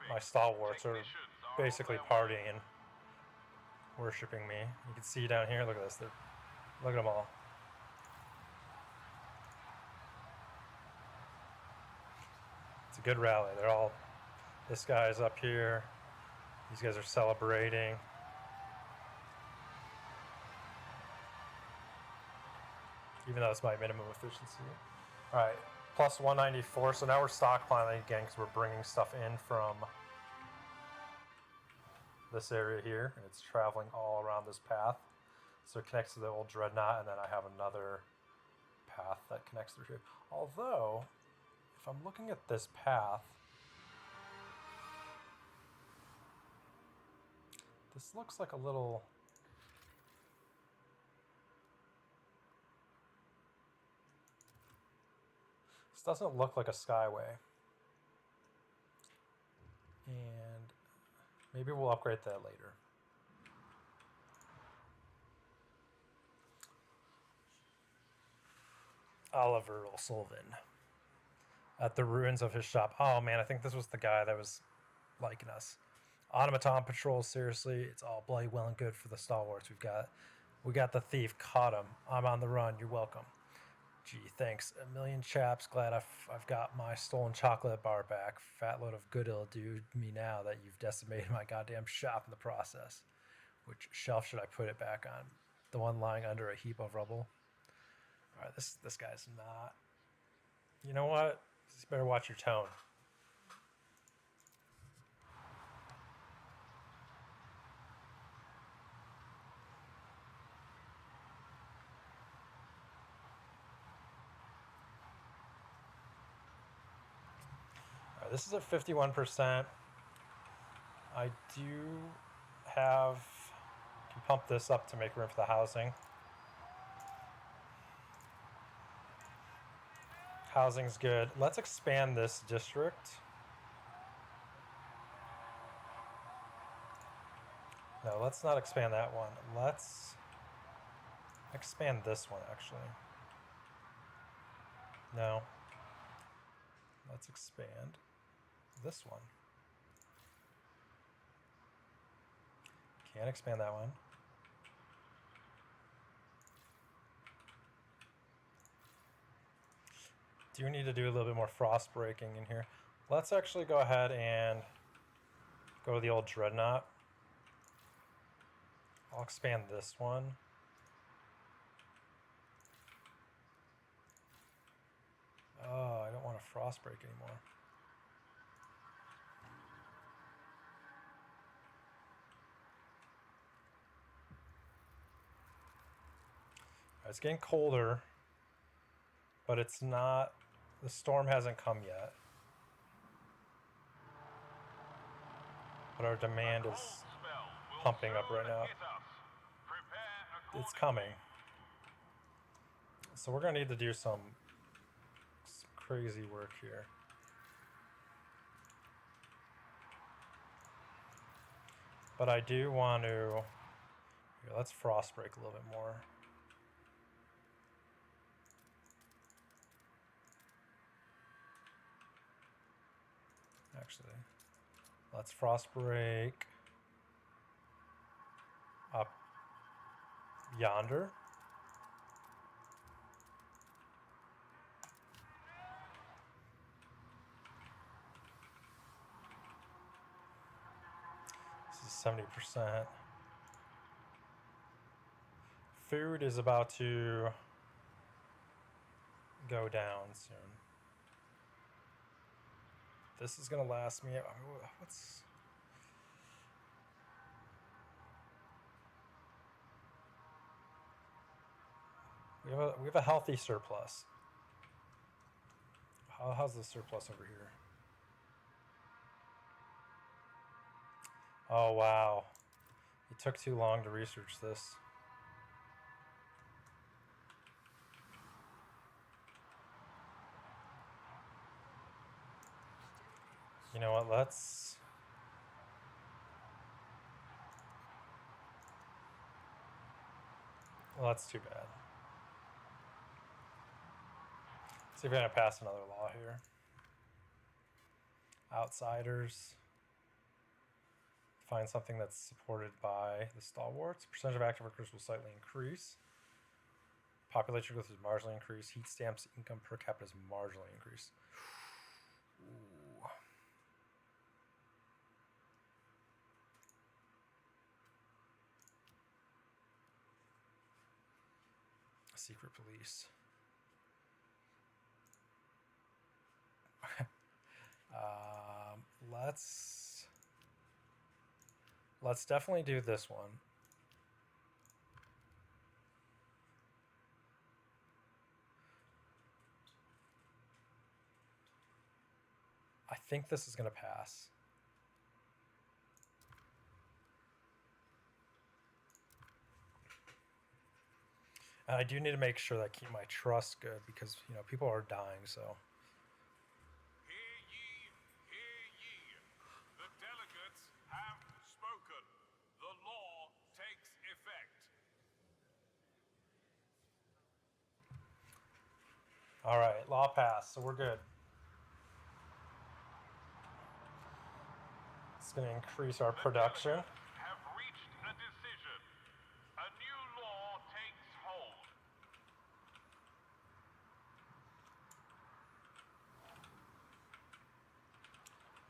my stalwarts are basically partying and worshipping me. You can see down here, look at this. Look at them all. It's a good rally. They're all This guy's up here. These guys are celebrating. Even though it's my minimum efficiency. Alright, plus 194. So now we're stockpiling again because we're bringing stuff in from this area here. And it's traveling all around this path. So it connects to the old dreadnought, and then I have another path that connects through here. Although, if I'm looking at this path, this looks like a little... This doesn't look like a skyway. And maybe we'll upgrade that later. Oliver O'Sullivan. At the ruins of his shop. Oh man, I think this was the guy that was liking us. Automaton patrol, seriously, it's all bloody well and good for the stalwarts. We got the thief, caught him. I'm on the run, you're welcome. Gee, thanks a million, chaps. Glad I've got my stolen chocolate bar back. Fat load of good it'll do me now that you've decimated my goddamn shop in the process. Which shelf should I put it back on? The one lying under a heap of rubble? Alright, this guy's not... You know what? You better watch your tone. This is at 51%. I do have... can pump this up to make room for the housing. Housing's good. Let's expand this district. No, let's not expand that one. Let's expand this one, actually. No. Let's expand this one. Can't expand that one. Do need to do a little bit more frost breaking in here. Let's actually go ahead and go to the old dreadnought. I'll expand this one. Oh, I don't want to frost break anymore. It's getting colder, but it's not, the storm hasn't come yet. But our demand is pumping up right now. It's coming. So we're going to need to do some crazy work here. But I do want to, here, let's frost break a little bit more. Actually, let's frost break up yonder. This is 70%. Food is about to go down soon. This is gonna last me. I mean, what's... We have a healthy surplus. How's the surplus over here? Oh wow, it took too long to research this. You know what, let's... Well, that's too bad. Let's see if we're gonna pass another law here. Outsiders. Find something that's supported by the stalwarts. Percentage of active workers will slightly increase. Population growth is marginally increased. Heat stamps income per capita is marginally increased. Ooh. secret police. Let's definitely do this one. I think this is going to pass. And I do need to make sure that I keep my trust good because, you know, people are dying, so. Hear ye, hear ye. The delegates have spoken. The law takes effect. All right, law passed, so we're good. It's going to increase our production. The delegates have reached a decision. A new law takes hold.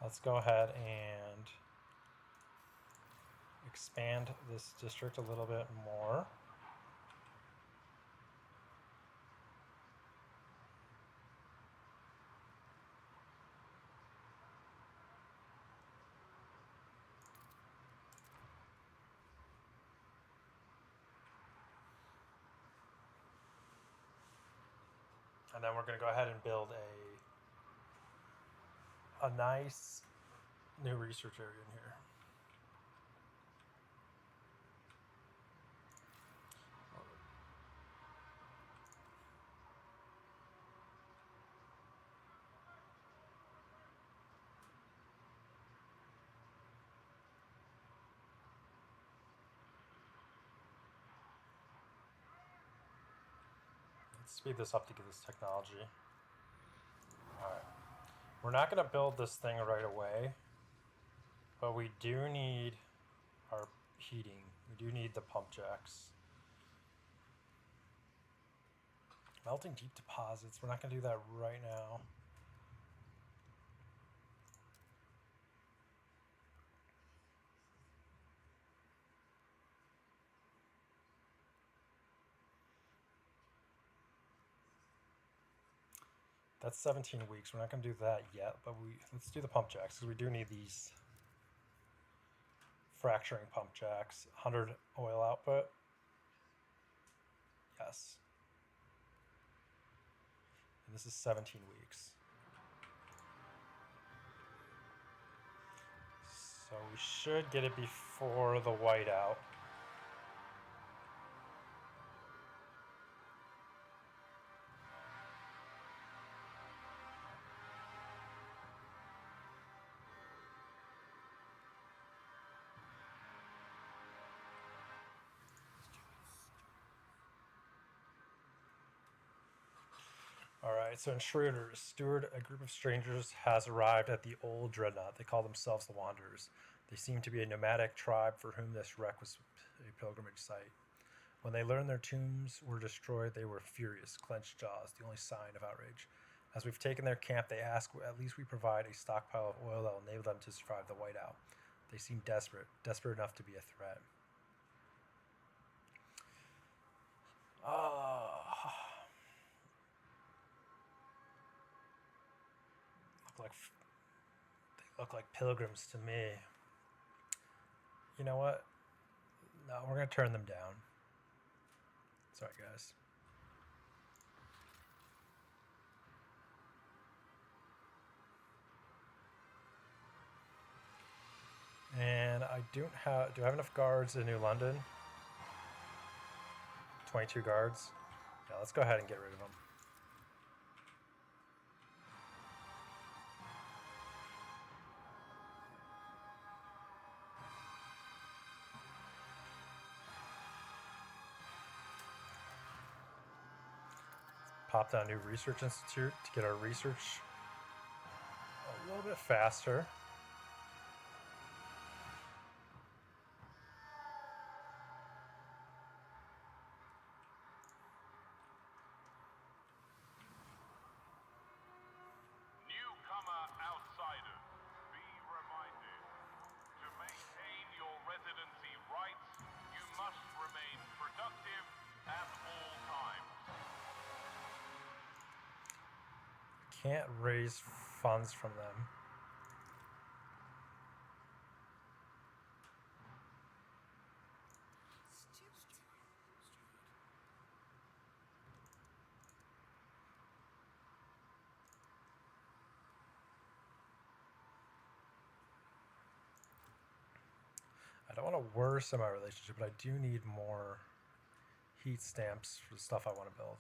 Let's go ahead and expand this district a little bit more. And then we're going to go ahead and build a nice new research area in here. Let's speed this up to get this technology. Alright. We're not going to build this thing right away, but we do need our heating. We do need the pump jacks. Melting deep deposits. We're not going to do that right now. That's 17 weeks. We're not going to do that yet, but let's do the pump jacks because we do need these fracturing pump jacks. 100 oil output. Yes. And this is 17 weeks. So we should get it before the whiteout. Alright, so intruders. Steward, a group of strangers, has arrived at the old dreadnought. They call themselves the Wanderers. They seem to be a nomadic tribe for whom this wreck was a pilgrimage site. When they learned their tombs were destroyed, they were furious, clenched jaws, the only sign of outrage. As we've taken their camp, they ask at least we provide a stockpile of oil that will enable them to survive the whiteout. They seem desperate enough to be a threat. They look like pilgrims to me. You know what? No, we're gonna turn them down. Sorry, guys. And I don't have. Do I have enough guards in New London? 22 guards. Yeah, let's go ahead and get rid of them. Pop down New Research Institute to get our research a little bit faster. Newcomer outsiders, be reminded. To maintain your residency rights, you must remain productive at all times. can't raise funds from them. I don't want to worsen my relationship, but I do need more heat stamps for the stuff I want to build.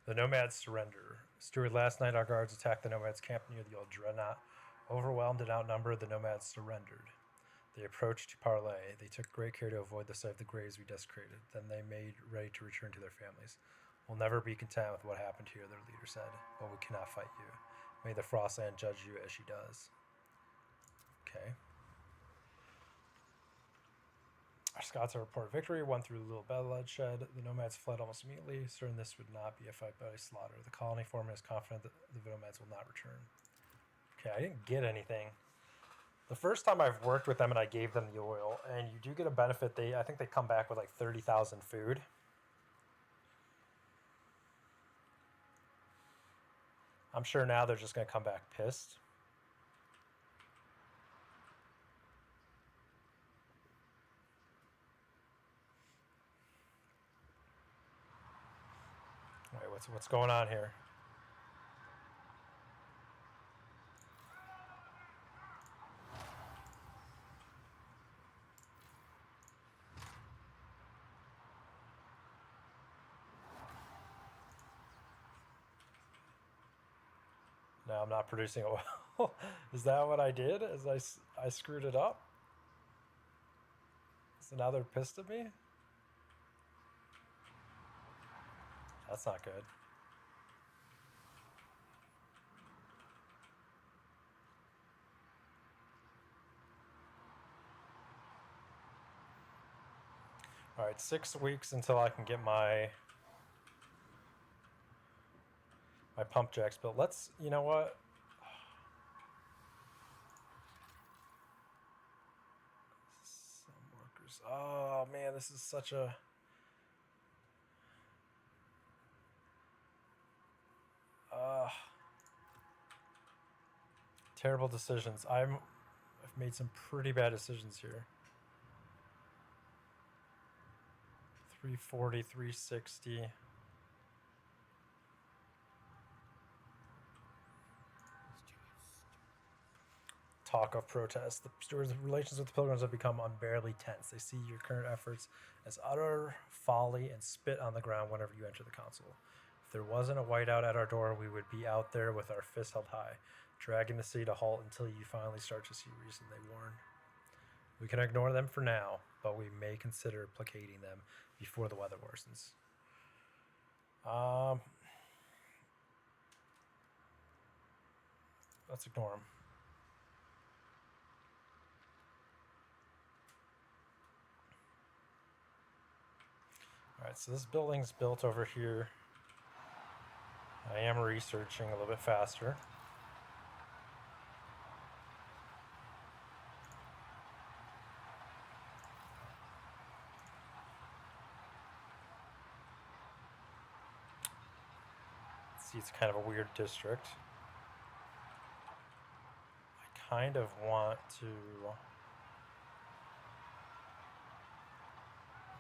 The nomads surrender. Steward, last night our guards attacked the nomads' camp near the old dreadnought. Overwhelmed and outnumbered, the nomads surrendered. They approached to parley. They took great care to avoid the sight of the graves we desecrated. Then they made ready to return to their families. We'll never be content with what happened here, their leader said, but we cannot fight you. May the Frostland judge you as she does. Okay. Our Scots have reported victory, won through little bloodshed. The nomads fled almost immediately, certain this would not be a fight but a slaughter. The colony foreman is confident that the nomads will not return. Okay, I didn't get anything. The first time I've worked with them and I gave them the oil, and you do get a benefit. I think they come back with like 30,000 food. I'm sure now they're just going to come back pissed. Wait, what's going on here? No, I'm not producing oil. Is that what I did? I screwed it up? So now they're pissed at me? That's not good. Alright, 6 weeks until I can get my pump jacks built. Let's, you know what? Some workers. Oh man, this is such a terrible decisions. I've made some pretty bad decisions here. 340, 360. Talk of protest. The steward's relations with the pilgrims have become unbearably tense. They see your current efforts as utter folly and spit on the ground whenever you enter the council. If there wasn't a whiteout at our door, we would be out there with our fists held high, dragging the city to halt until you finally start to see reason, they warn. We can ignore them for now, but we may consider placating them before the weather worsens. Let's ignore them. Alright, so this building's built over here. I am researching a little bit faster. See, it's kind of a weird district. I kind of want to...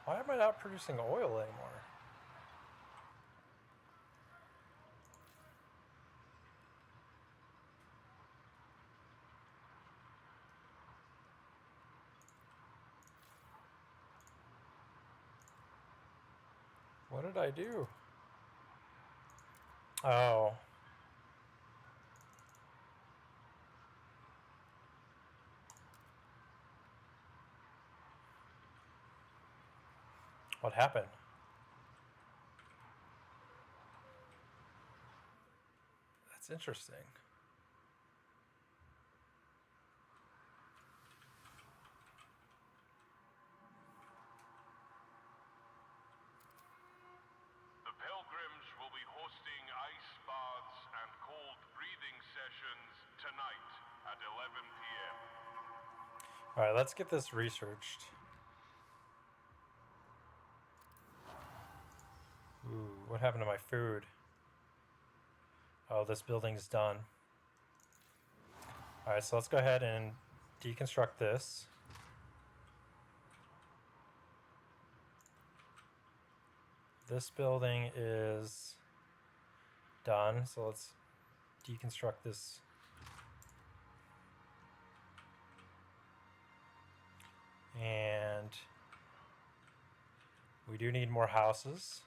Why am I not producing oil anymore? What did I do? Oh. What happened? That's interesting. The pilgrims will be hosting ice baths and cold breathing sessions tonight at 11 p.m. Alright, let's get this researched. Ooh, what happened to my food? Oh, this building's done. Alright, so let's go ahead and deconstruct this. This building is done, so let's deconstruct this. And we do need more houses.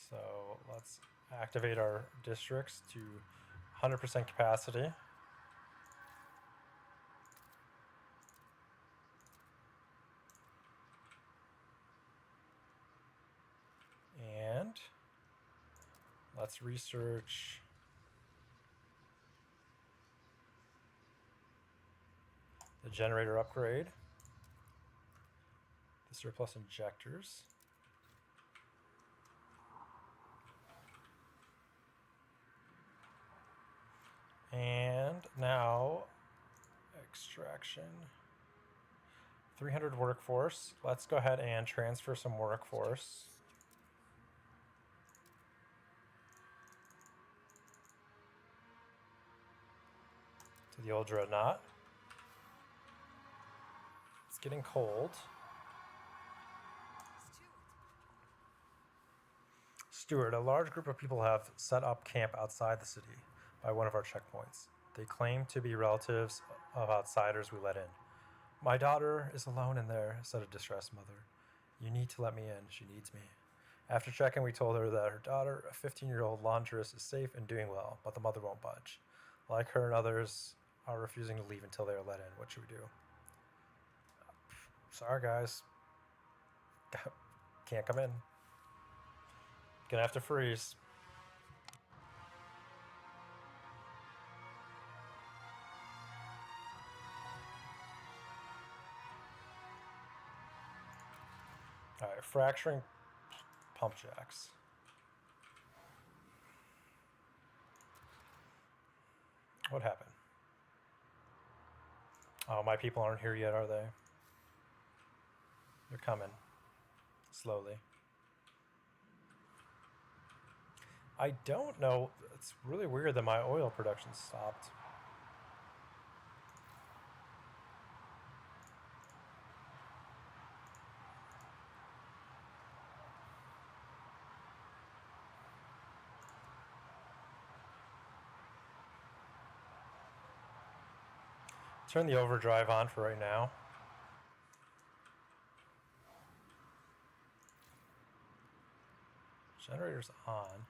So let's activate our districts to 100% capacity. And let's research the generator upgrade, the surplus injectors. And now extraction. 300 workforce. Let's go ahead and transfer some workforce. To the old dreadnought. It's getting cold. Stewart, a large group of people have set up camp outside the city by one of our checkpoints. They claim to be relatives of outsiders we let in. My daughter is alone in there, said a distressed mother. You need to let me in. She needs me. After checking, we told her that her daughter, a 15-year-old laundress, is safe and doing well, but the mother won't budge. Like her and others are refusing to leave until they are let in. What should we do? Sorry, guys. Can't come in. Gonna have to freeze. Alright, fracturing pump jacks. What happened? Oh, my people aren't here yet, are they? They're coming. Slowly. I don't know. It's really weird that my oil production stopped. Turn the overdrive on for right now. Generator's on.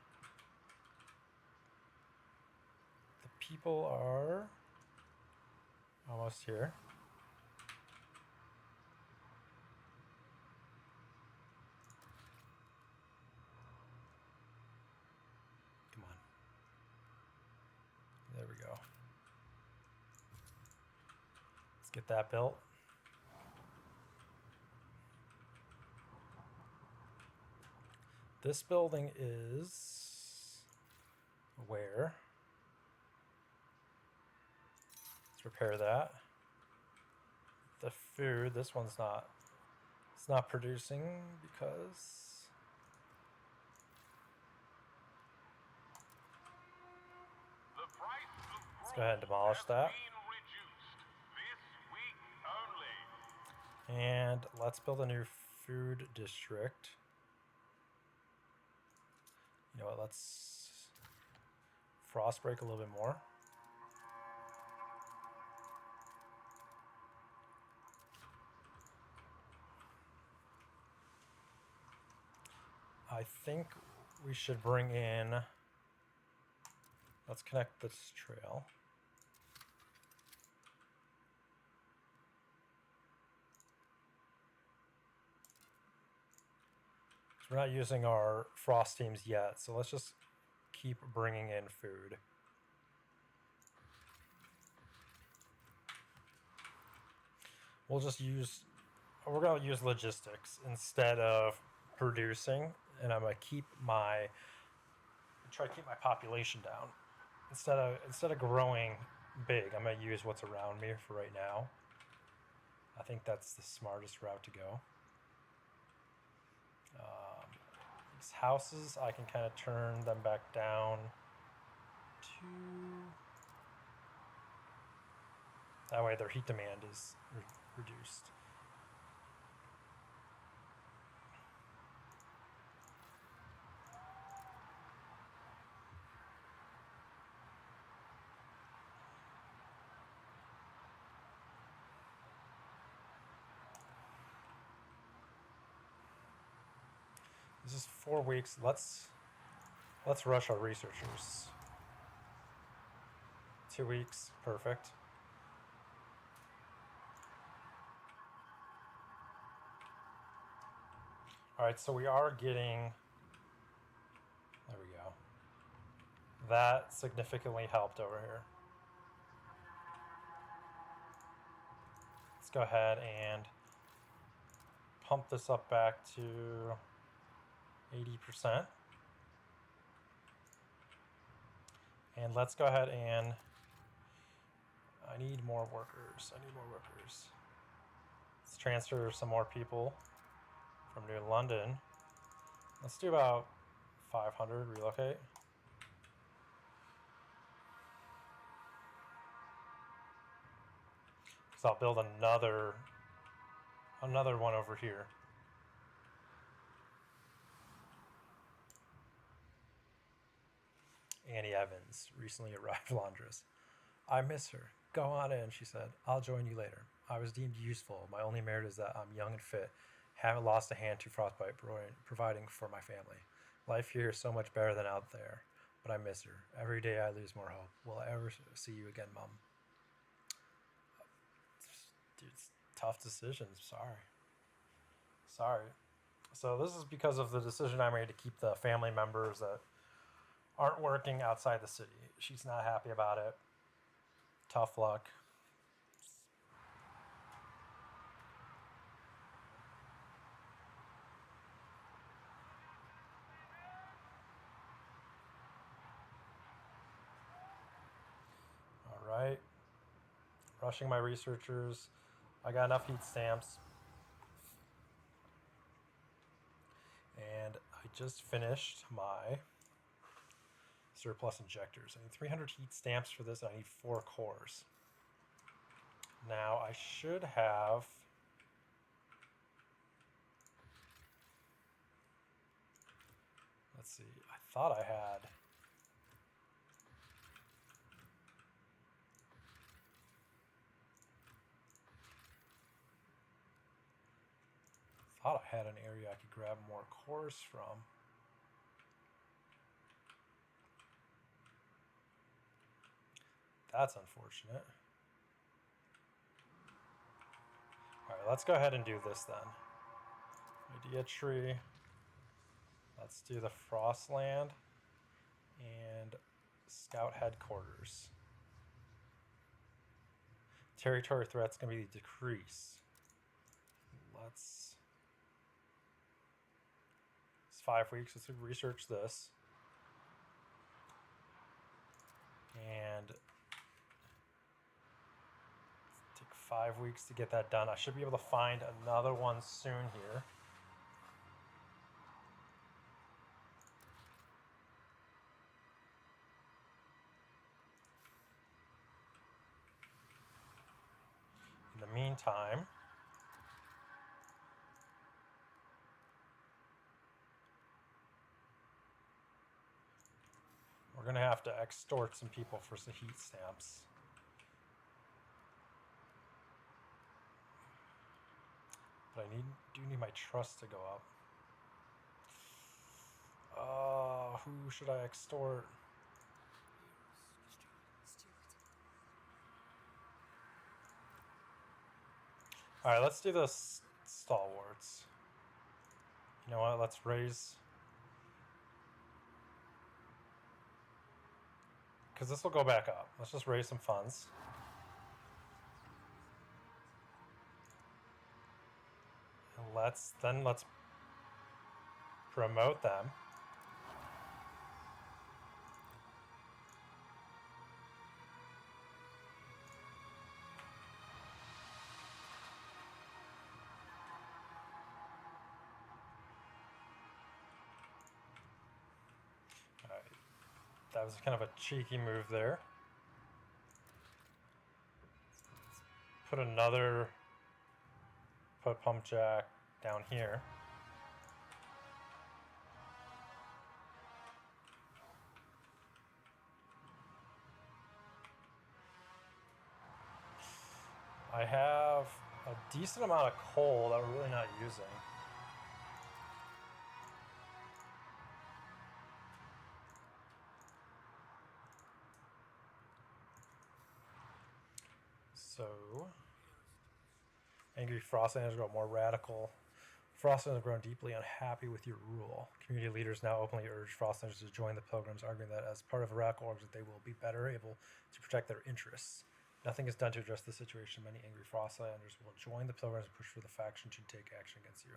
The people are almost here. Come on. There we go. Let's get that built. This building is where? Let's repair that. The food, this one's not, it's not producing because let's go ahead and demolish that. And let's build a new food district. You know what, let's frost break a little bit more. I think we should bring in, let's connect this trail. We're not using our frost teams yet, so let's just keep bringing in food. We're going to use logistics instead of producing, and I'm going to try to keep my population down. Instead of growing big, I'm going to use what's around me for right now. I think that's the smartest route to go. These houses, I can kind of turn them back down to... That way their heat demand is reduced. This is 4 weeks. Let's rush our researchers. 2 weeks, perfect. All right, so we are getting, there we go. That significantly helped over here. Let's go ahead and pump this up back to 80%. And let's go ahead and, I need more workers. Let's transfer some more people from New London. Let's do about 500 relocate. So I'll build another one over here. Annie Evans, recently arrived laundress. I miss her. Go on in, she said. I'll join you later. I was deemed useful. My only merit is that I'm young and fit. Haven't lost a hand to frostbite, providing for my family. Life here is so much better than out there, but I miss her. Every day I lose more hope. Will I ever see you again, Mom? Dude, it's tough decisions. Sorry. So this is because of the decision I made to keep the family members that aren't working outside the city. She's not happy about it. Tough luck. All right. Rushing my researchers. I got enough heat stamps. And I just finished my surplus injectors. I need 300 heat stamps for this. I need 4 cores. Now I should have... Let's see. I thought I had... an area I could grab more cores from. That's unfortunate. All right, let's go ahead and do this then. Idea tree. Let's do the Frostland and Scout headquarters. Territory threat's gonna be the decrease. It's 5 weeks. Let's research this. And take 5 weeks to get that done. I should be able to find another one soon here. In the meantime, we're going to have to extort some people for some heat stamps. But I do need my trust to go up. Who should I extort? Alright, let's do the stalwarts. You know what? Let's raise... Because this will go back up. Let's just raise some funds. And let's promote them. That was kind of a cheeky move there. Put another pump jack down here. I have a decent amount of coal that we're really not using. So, angry Frostlanders grow more radical. Frostlanders have grown deeply unhappy with your rule. Community leaders now openly urge Frostlanders to join the Pilgrims, arguing that as part of a radical org, they will be better able to protect their interests. Nothing is done to address the situation. Many angry Frostlanders will join the Pilgrims and push for the faction to take action against you.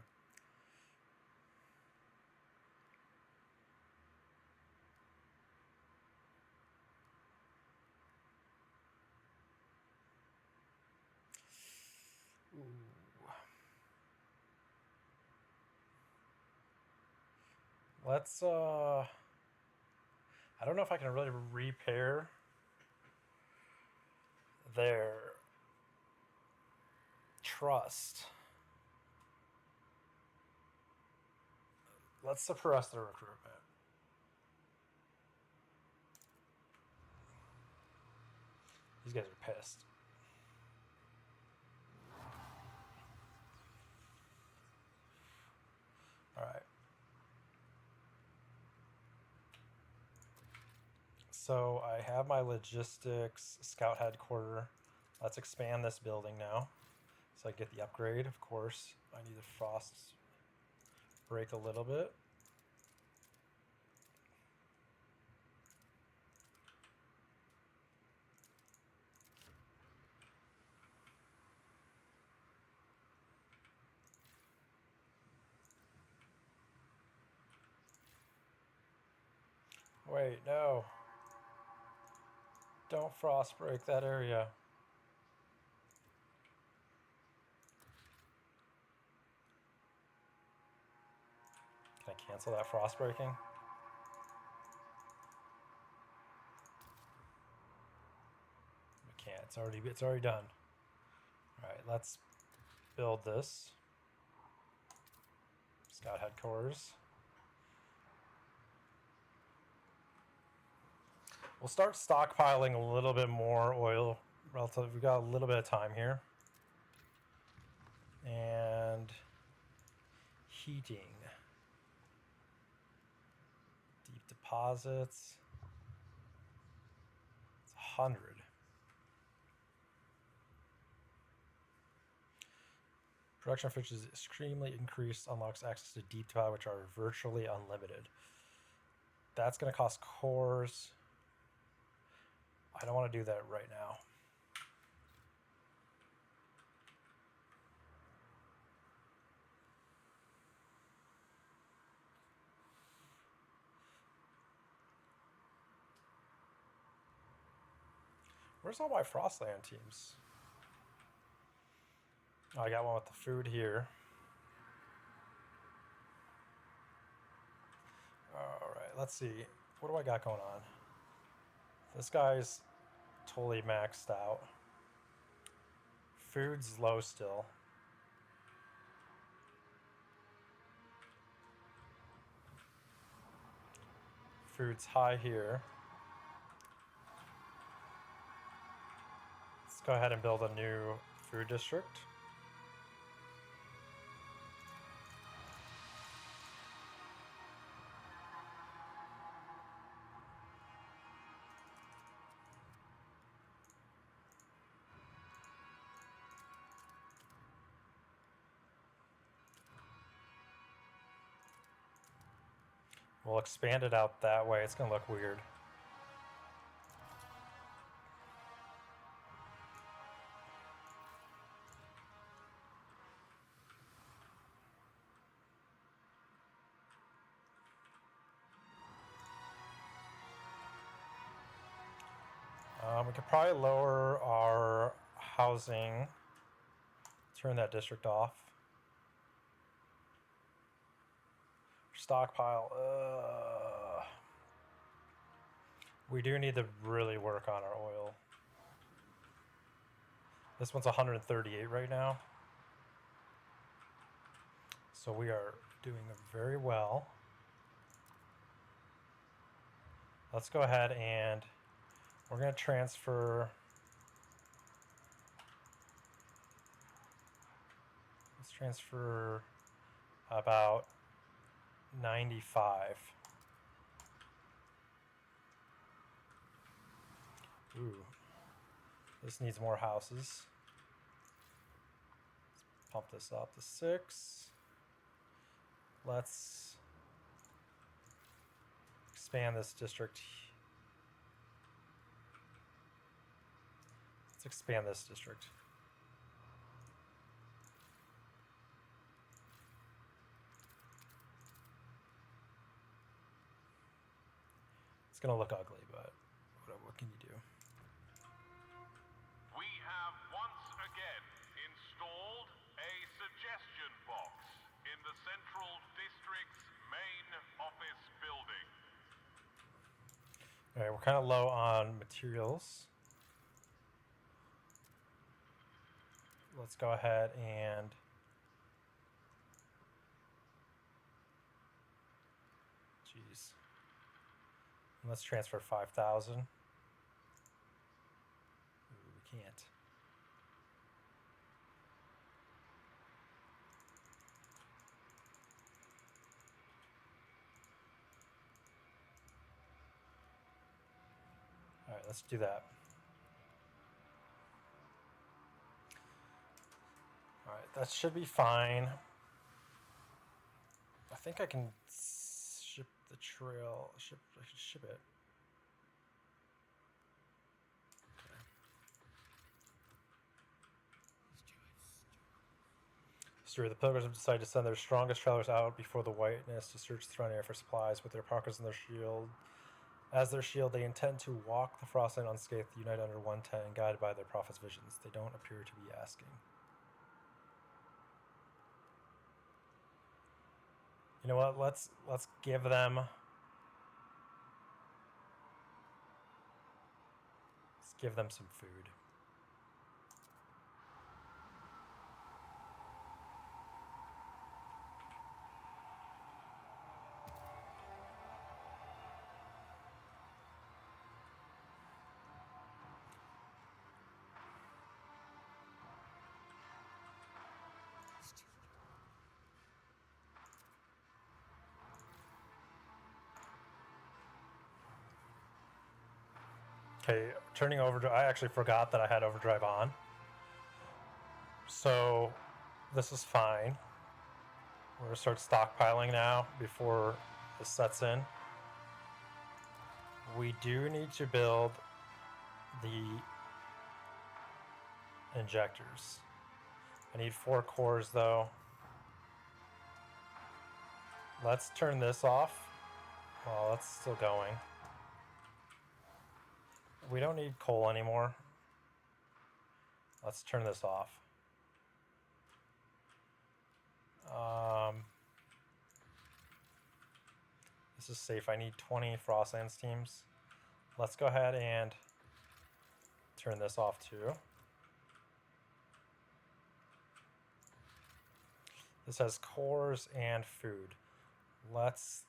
Let's I don't know if I can really repair their trust. Let's suppress their recruitment. These guys are pissed. Alright. So I have my logistics scout headquarters. Let's expand this building now. So I get the upgrade, of course. I need the frost break a little bit. Wait, no. Don't frost break that area. Can I cancel that frost breaking? We can't. It's already done. All right, let's build this. Scout headquarters. We'll start stockpiling a little bit more oil. Relative, we've got a little bit of time here. And heating. Deep deposits. It's 100. Production fish is extremely increased, unlocks access to deep deposit, which are virtually unlimited. That's going to cost cores. I don't want to do that right now. Where's all my Frostland teams? Oh, I got one with the food here. Alright, let's see. What do I got going on? This guy's totally maxed out. Food's low still. Food's high here. Let's go ahead and build a new food district. We'll expand it out that way. It's going to look weird. We could probably lower our housing, turn that district off. Stockpile. We do need to really work on our oil. This one's 138 right now. So we are doing very well. Let's go ahead and we're going to transfer. Let's transfer about 95. Ooh. This needs more houses. Let's pump this up to 6. Let's expand this district. Let's expand this district. It's going to look ugly, but what can you do? We have once again installed a suggestion box in the Central District's main office building. All right, we're kind of low on materials. Let's go ahead and let's transfer 5,000. We can't. All right, let's do that. All right, that should be fine. I think I can ship the trail. I should ship it. Okay. Stuart, the pilgrims have decided to send their strongest travelers out before the whiteness to search the surrounding area for supplies with their parkas and their shield. As their shield, they intend to walk the frostland unscathed, unite under one tent, and guided by their prophet's visions. They don't appear to be asking. You know what? Let's give them. Let's give them some food. Okay, turning overdrive. I actually forgot that I had overdrive on. So this is fine. We're gonna start stockpiling now before this sets in. We do need to build the injectors. I need 4 cores though. Let's turn this off. Oh, that's still going. We don't need coal anymore. Let's turn this off. This is safe. I need 20 Frostlands teams. Let's go ahead and turn this off too. This has cores and food. Let's...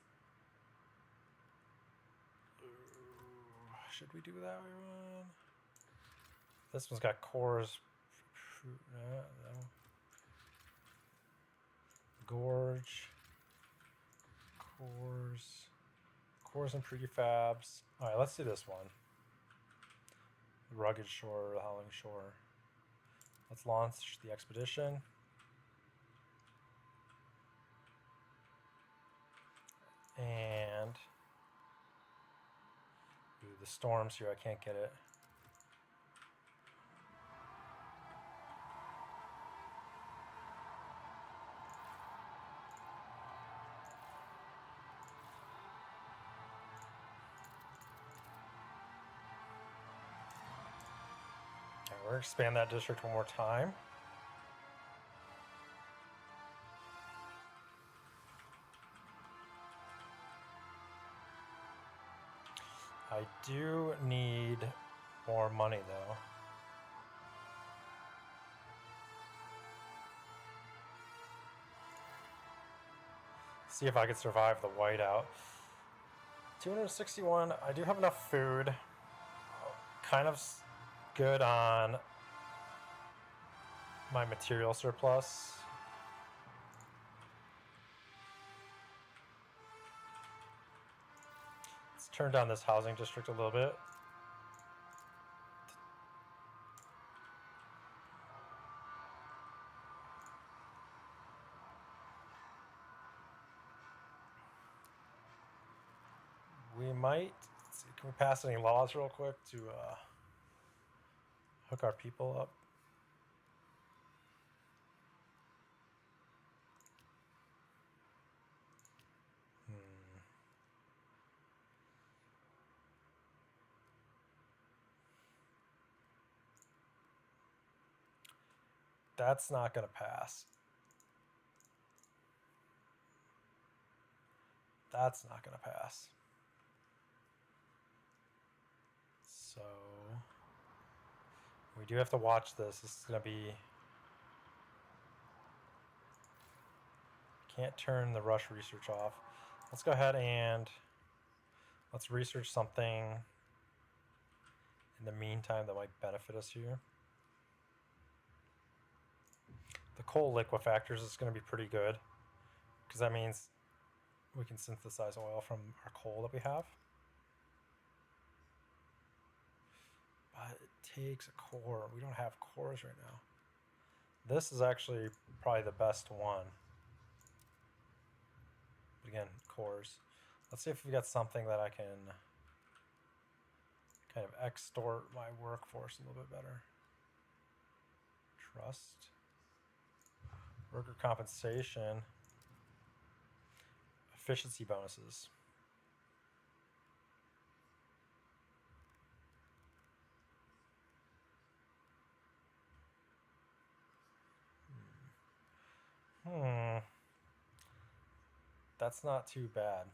Should we do that one? This one's got cores. No. Gorge. Cores and prefabs. Alright, let's do this one. Rugged Shore, the Howling Shore. Let's launch the expedition. And the storms here, I can't get it. Okay, we're gonna expand that district one more time. I do need more money though. See if I can survive the whiteout. 261. I do have enough food. Kind of good on my material surplus. Let's turn down this housing district a little bit. We might, let's see, can we pass any laws real quick to hook our people up? That's not going to pass. That's not going to pass. So we do have to watch this. This is going to be... Can't turn the rush research off. Let's go ahead and let's research something in the meantime that might benefit us here. The coal liquefactors is going to be pretty good because that means we can synthesize oil from our coal that we have. But it takes a core. We don't have cores right now. This is actually probably the best one. But again, cores. Let's see if we got something that I can kind of extort my workforce a little bit better. Trust. Worker compensation. Efficiency bonuses. That's not too bad.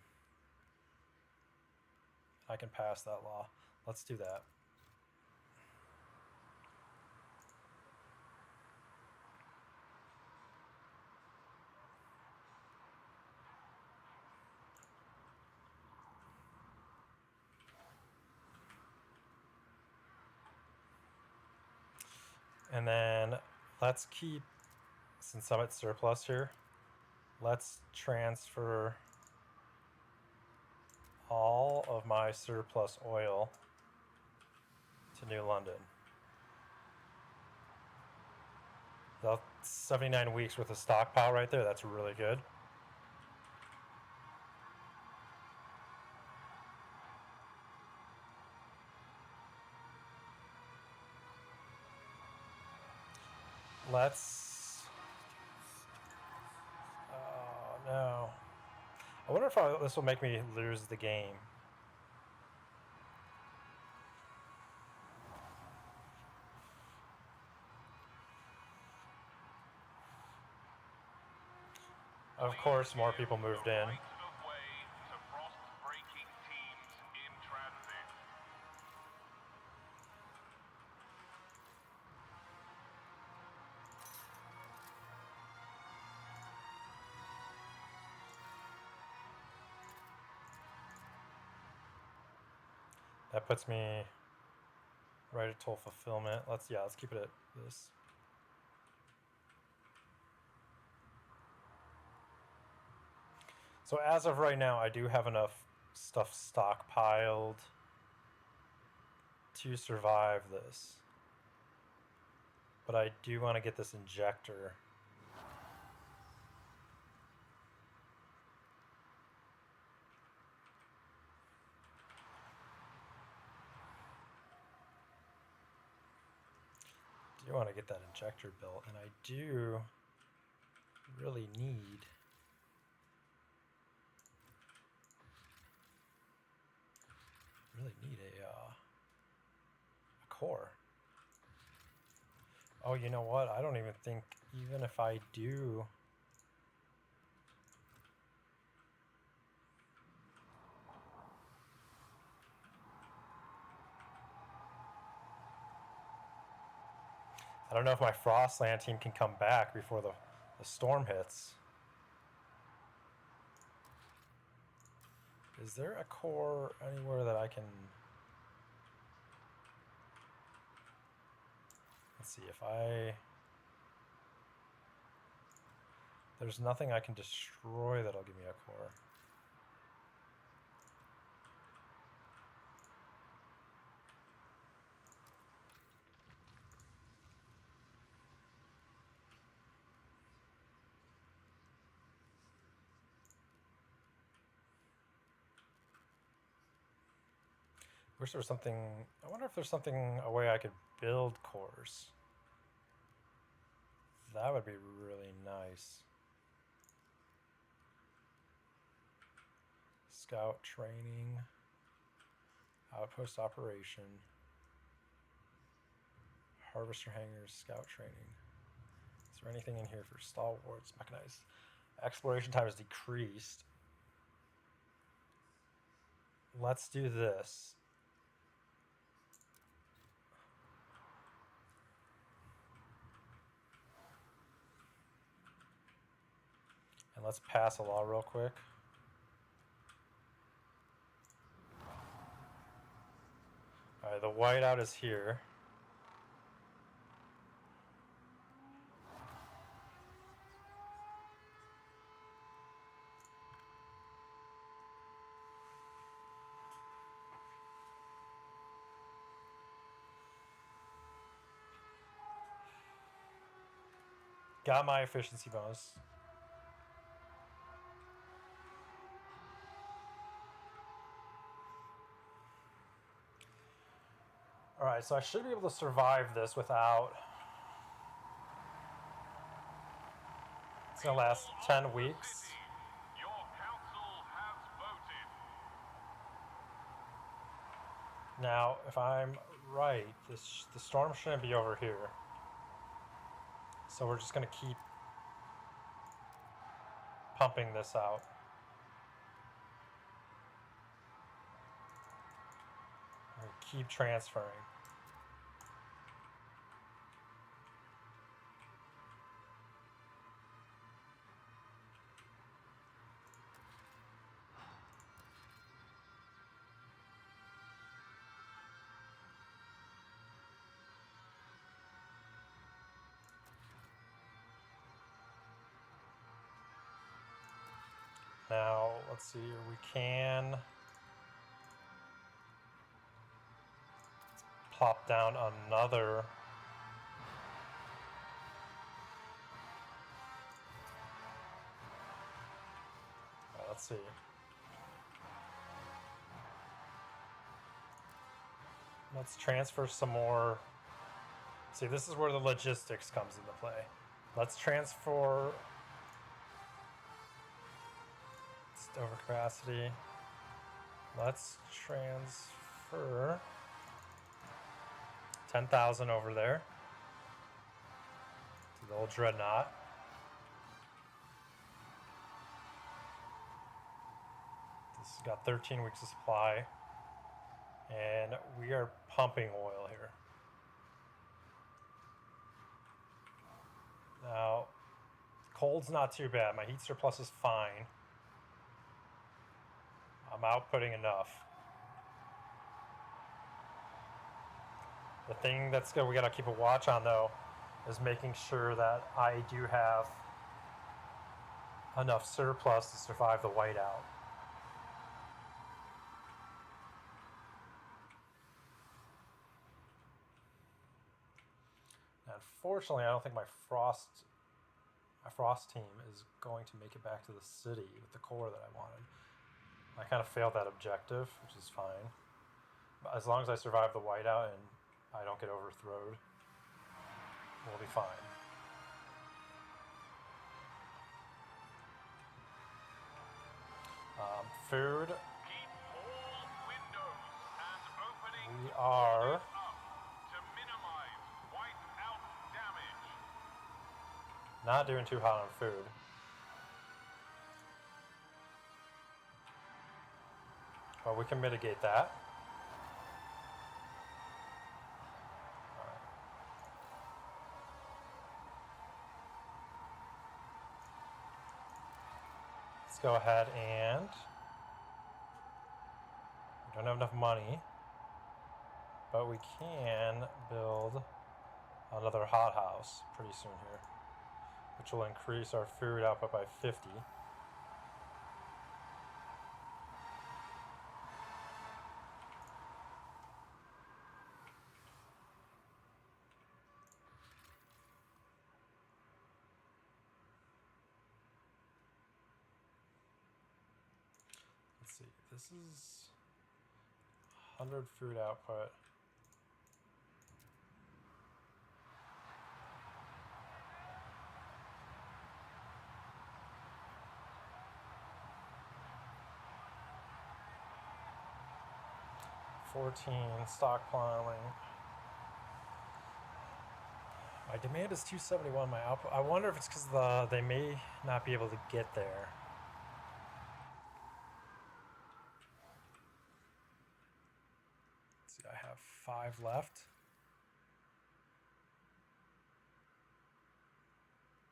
I can pass that law. Let's do that. And then let's keep, since I'm at surplus here, let's transfer all of my surplus oil to New London. That's 79 weeks worth of stockpile right there. That's really good. Let's... Oh, no. I wonder if this will make me lose the game. Of course, more people moved in. That puts me right at total fulfillment. Let's keep it at this. So as of right now, I do have enough stuff stockpiled to survive this. But I do want to get this injector. I do want to get that injector built, and I do really need a core. Oh, you know what? I don't even think, even if I do... I don't know if my Frostland team can come back before the storm hits. Is there a core anywhere that I can... Let's see, if I... There's nothing I can destroy that'll give me a core. Wish there was something... I wonder if there's something, a way I could build cores. That would be really nice. Scout training. Outpost operation. Harvester hangars, scout training. Is there anything in here for stalwarts, mechanized? Exploration time is decreased. Let's do this. And let's pass a law real quick. Alright, the whiteout is here. Got my efficiency bonus. Alright, so I should be able to survive this without... It's gonna last 10 weeks. Your council has voted. Now, if I'm right, the storm shouldn't be over here. So we're just gonna keep pumping this out. And keep transferring. Now, let's see here. We can plop down another. Let's see. Let's transfer some more. See, this is where the logistics comes into play. Let's transfer. Overcapacity. Let's transfer 10,000 over there to the old dreadnought. This has got 13 weeks of supply, and we are pumping oil here. Now, cold's not too bad. My heat surplus is fine. I'm outputting enough. The thing that's good, we gotta keep a watch on though, is making sure that I do have enough surplus to survive the whiteout. Unfortunately, I don't think my frost team is going to make it back to the city with the core that I wanted. I kind of failed that objective, which is fine. But as long as I survive the whiteout and I don't get overthrown, we'll be fine. Food. Keep all windows and openings We are up to minimize whiteout damage. not doing too hot on food. But we can mitigate that. go ahead and we don't have enough money, but we can build another hothouse pretty soon here, which will increase our food output by 50. Let's see, this is 100 food output. Stockpiling. My demand is 271. My output. I wonder if it's because they may not be able to get there. Let's see, I have 5 left.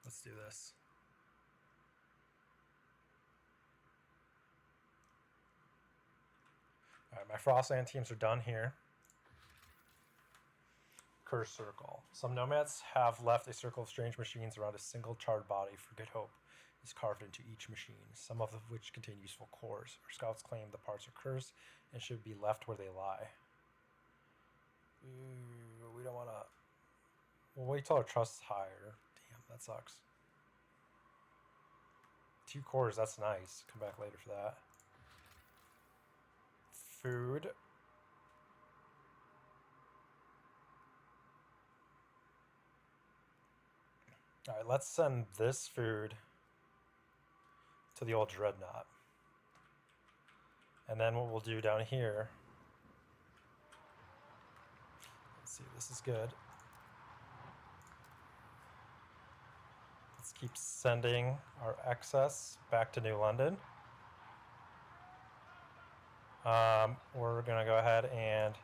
Let's do this. All right, my Frostland teams are done here. Curse circle. Some nomads have left a circle of strange machines around a single charred body for good hope is carved into each machine, some of which contain useful cores. Our scouts claim the parts are cursed and should be left where they lie. Ooh, we don't want to... We'll wait till our trust is higher. Damn, that sucks. 2 cores, that's nice. Come back later for that. Food. All right, let's send this food to the old dreadnought. And then what we'll do down here, let's see, this is good. Let's keep sending our excess back to New London. We're gonna go ahead and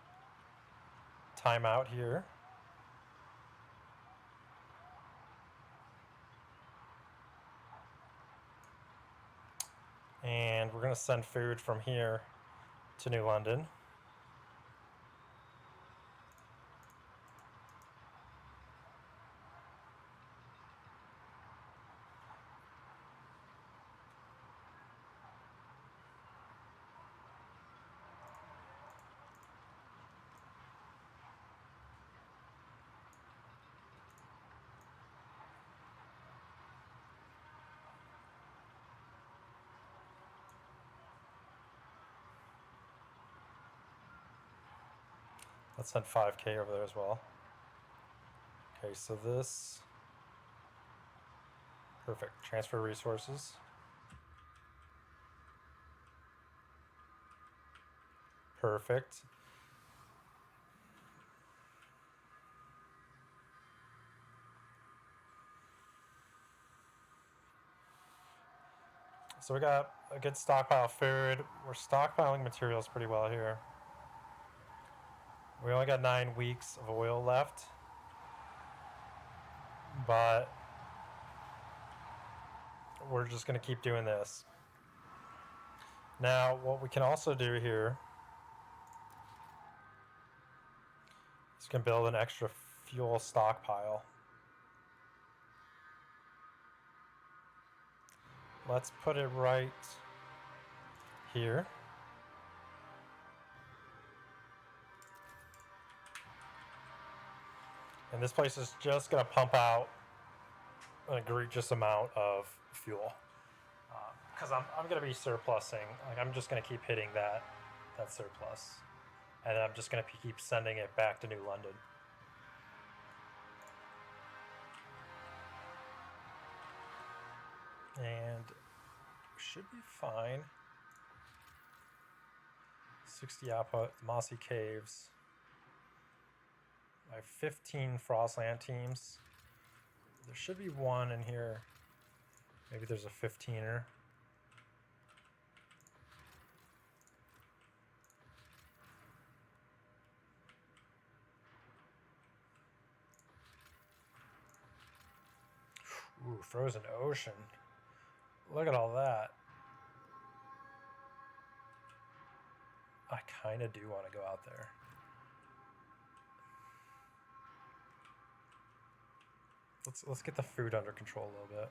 time out here. And we're going to send food from here to New London. Let's send 5K over there as well. Okay, so this... Perfect. Transfer resources. Perfect. So we got a good stockpile of food. We're stockpiling materials pretty well here. We only got 9 weeks of oil left. But we're just going to keep doing this. Now, what we can also do here is we can build an extra fuel stockpile. Let's put it right here. And this place is just going to pump out an egregious amount of fuel. Because I'm going to be surplusing. Like, I'm just going to keep hitting that surplus. And I'm just going to keep sending it back to New London. And should be fine. 60 output, Mossy Caves. I have 15 Frostland teams. There should be one in here. Maybe there's a 15er. Ooh, frozen ocean. Look at all that. I kind of do want to go out there. Let's get the food under control a little bit.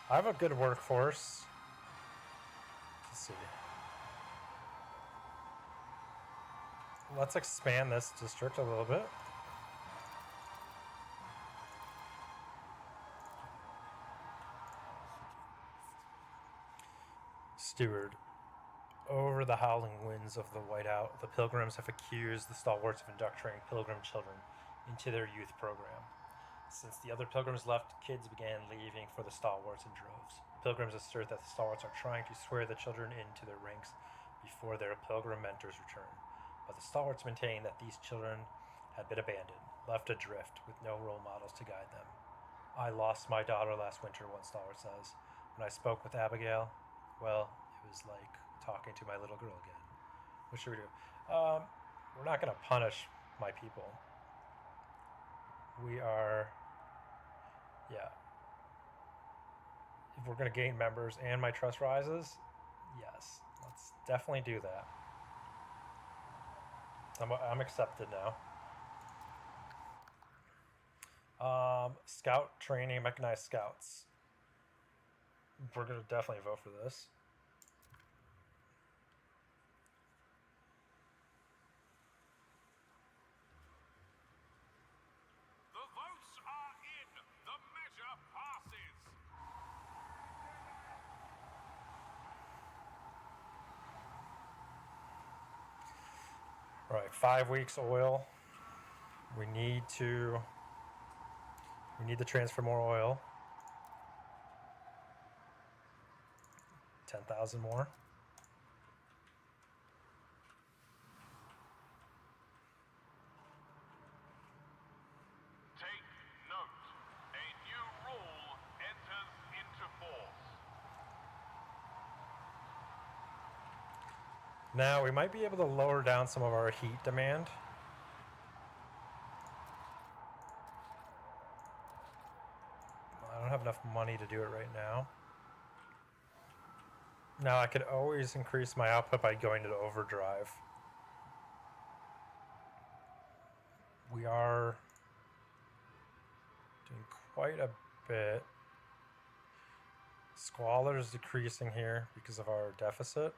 I have a good workforce. Let's see. Let's expand this district a little bit. Steward. Over the howling winds of the Whiteout, the Pilgrims have accused the Stalwarts of indoctrinating Pilgrim children into their youth program. Since the other Pilgrims left, kids began leaving for the Stalwarts in droves. Pilgrims assert that the Stalwarts are trying to swear the children into their ranks before their Pilgrim mentors return. But the Stalwarts maintain that these children had been abandoned, left adrift, with no role models to guide them. I lost my daughter last winter, one Stalwart says. When I spoke with Abigail, well, it was like talking to my little girl again. What should we do? We're not going to punish my people. We are, yeah. If we're going to gain members and my trust rises, yes, let's definitely do that. I'm accepted now. Scout training, mechanized scouts. We're going to definitely vote for this. The votes are in. The measure passes. Right, 5 weeks oil. We need to transfer more oil. 10,000 more. Take note. A new rule enters into force. Now we might be able to lower down some of our heat demand. I don't have enough money to do it right now. Now I could always increase my output by going to overdrive. We are doing quite a bit. Squalor is decreasing here because of our deficit.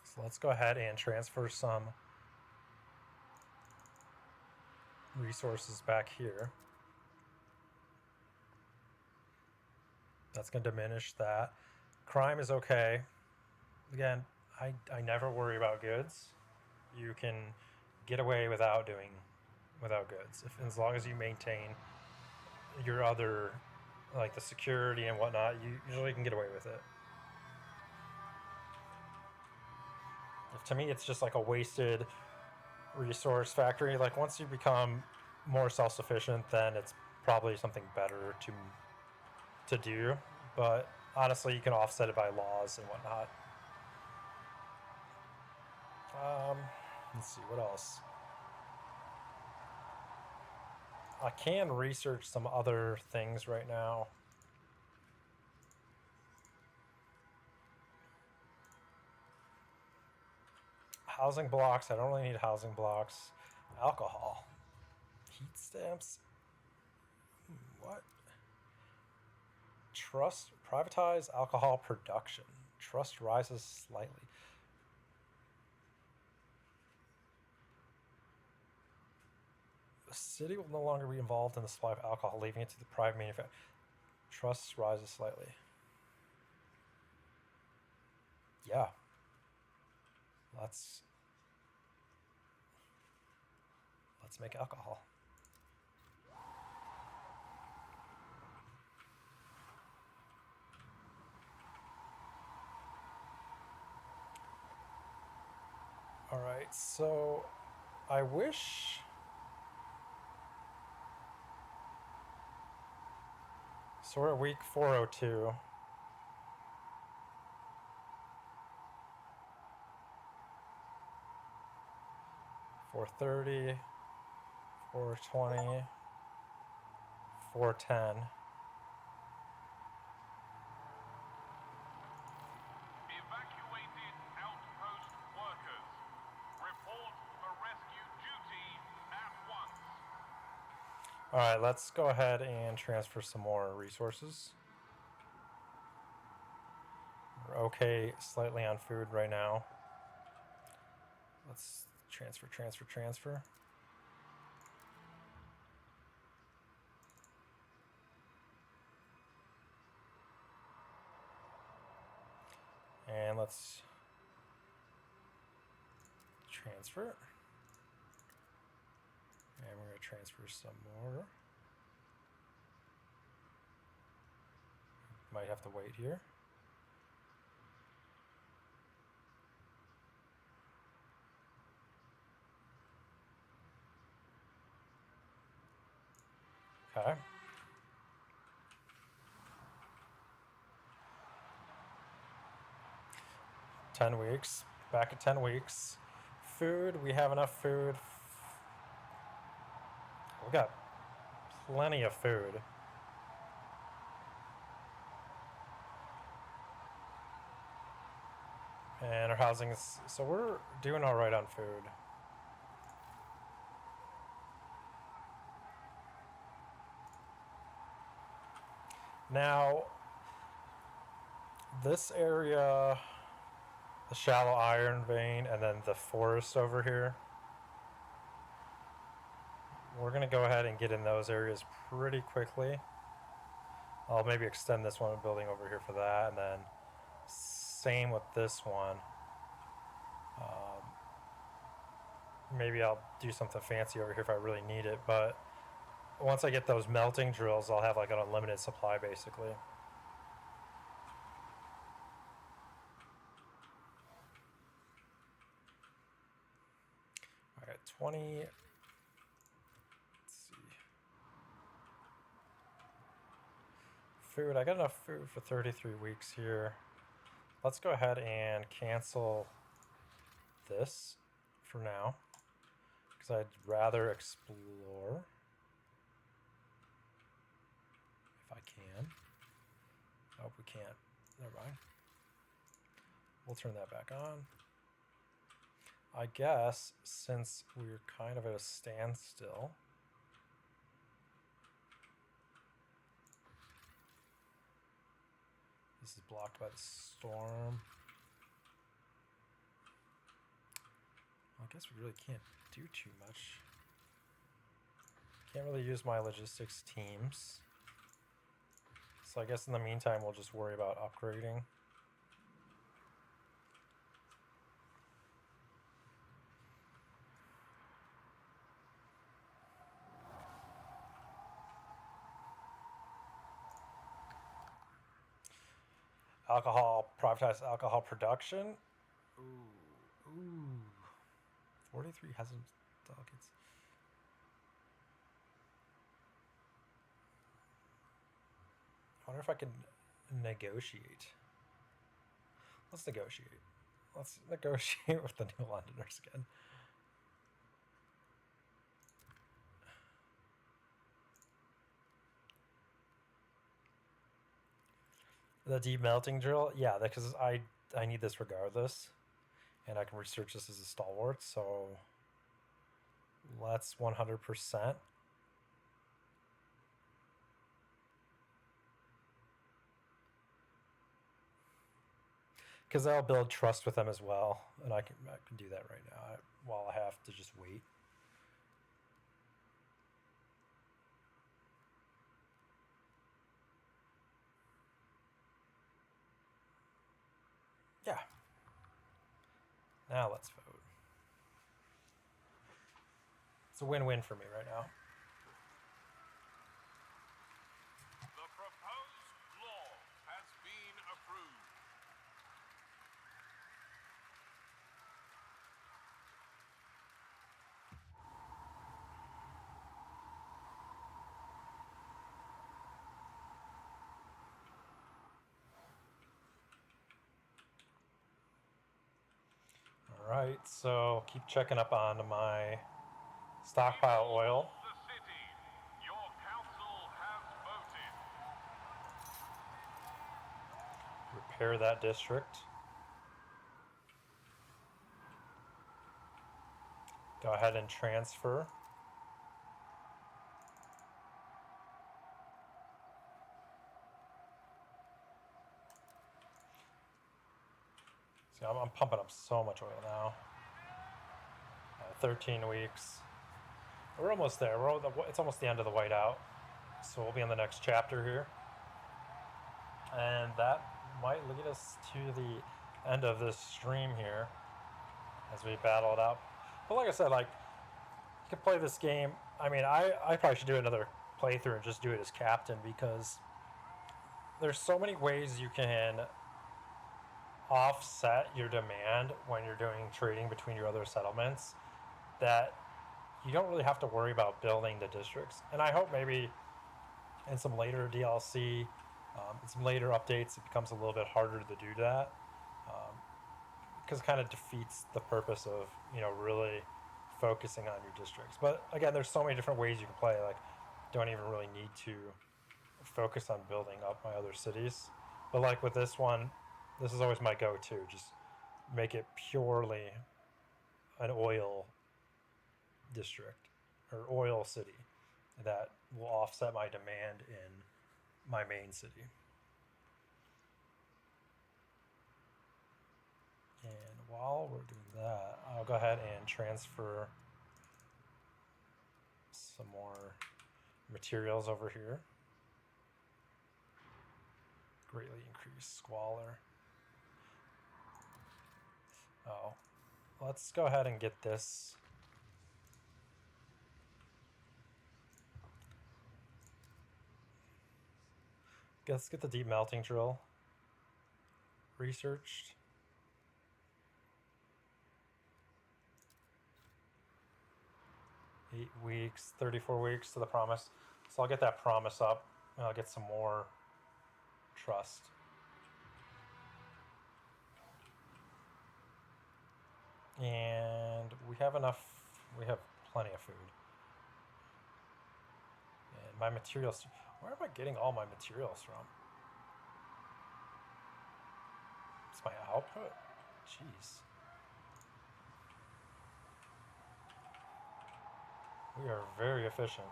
So let's go ahead and transfer some resources back here. That's going to diminish that. Crime is okay. Again, I never worry about goods. You can get away without goods, as long as you maintain your other, like the security and whatnot. You usually can get away with it. To me, it's just like a wasted resource factory. Like once you become more self-sufficient, then it's probably something better to do. But honestly, you can offset it by laws and whatnot. Let's see, what else? I can research some other things right now. Housing blocks. I don't really need housing blocks. Alcohol. Heat stamps. What? Trust. Privatize alcohol production. Trust rises slightly. The city will no longer be involved in the supply of alcohol, leaving it to the private manufacturer. Trust rises slightly. Yeah. Let's make alcohol. All right, so I wish. So we're at week 402. $430, 420, 410. Evacuated outpost workers. Report for rescue duty at once. All right, let's go ahead and transfer some more resources. We're okay slightly on food right now. Let's transfer. And let's transfer. And we're going to transfer some more. Might have to wait here. Okay. $10 back at 10 weeks. Food, we have enough food. We got plenty of food. And our housing is, so we're doing all right on food. Now, this area, the shallow iron vein, and then the forest over here, we're going to go ahead and get in those areas pretty quickly. I'll maybe extend this one building over here for that, and then same with this one. Maybe I'll do something fancy over here if I really need it, but once I get those melting drills, I'll have like an unlimited supply basically. All right, 20. Let's see. Food, I got enough food for 33 weeks here. Let's go ahead and cancel this for now, because I'd rather explore if I can. Nope, we can't. Never mind. We'll turn that back on. I guess since we're kind of at a standstill, this is blocked by the storm. I guess we really can't do too much. Can't really use my logistics teams. So I guess in the meantime, we'll just worry about upgrading. Alcohol, privatized alcohol production. Ooh. 43 hazardous delegates. I wonder if I can negotiate. Let's negotiate. Let's negotiate with the New Londoners again. The deep melting drill, yeah, because I need this regardless, and I can research this as a stalwart. So let's 100%. Because I'll build trust with them as well, and I can do that right now while I have to just wait. Yeah. Now let's vote. It's a win-win for me right now. The proposed law has been approved. All right, so keep checking up on my stockpile oil. The repair that district. Go ahead and transfer. See, I'm pumping up so much oil now. 13 weeks. We're almost there. It's almost the end of the whiteout. So we'll be in the next chapter here. And that might lead us to the end of this stream here as we battle it out. But like I said, like, you can play this game. I mean, I probably should do another playthrough and just do it as captain, because there's so many ways you can offset your demand when you're doing trading between your other settlements that you don't really have to worry about building the districts. And I hope maybe in some later DLC, in some later updates, it becomes a little bit harder to do that, because it kind of defeats the purpose of, you know, really focusing on your districts. But again, there's so many different ways you can play. Like, don't even really need to focus on building up my other cities. But like with this one, this is always my go-to. Just make it purely an oil district or oil city that will offset my demand in my main city. And while we're doing that, I'll go ahead and transfer some more materials over here. Greatly increase squalor. Oh, let's go ahead and get this. Let's get the deep melting drill researched. Eight weeks, 34 weeks to the promise. So I'll get that promise up, and I'll get some more trust. And we have enough, we have plenty of food. And my materials, where am I getting all my materials from? It's my output? Jeez. We are very efficient.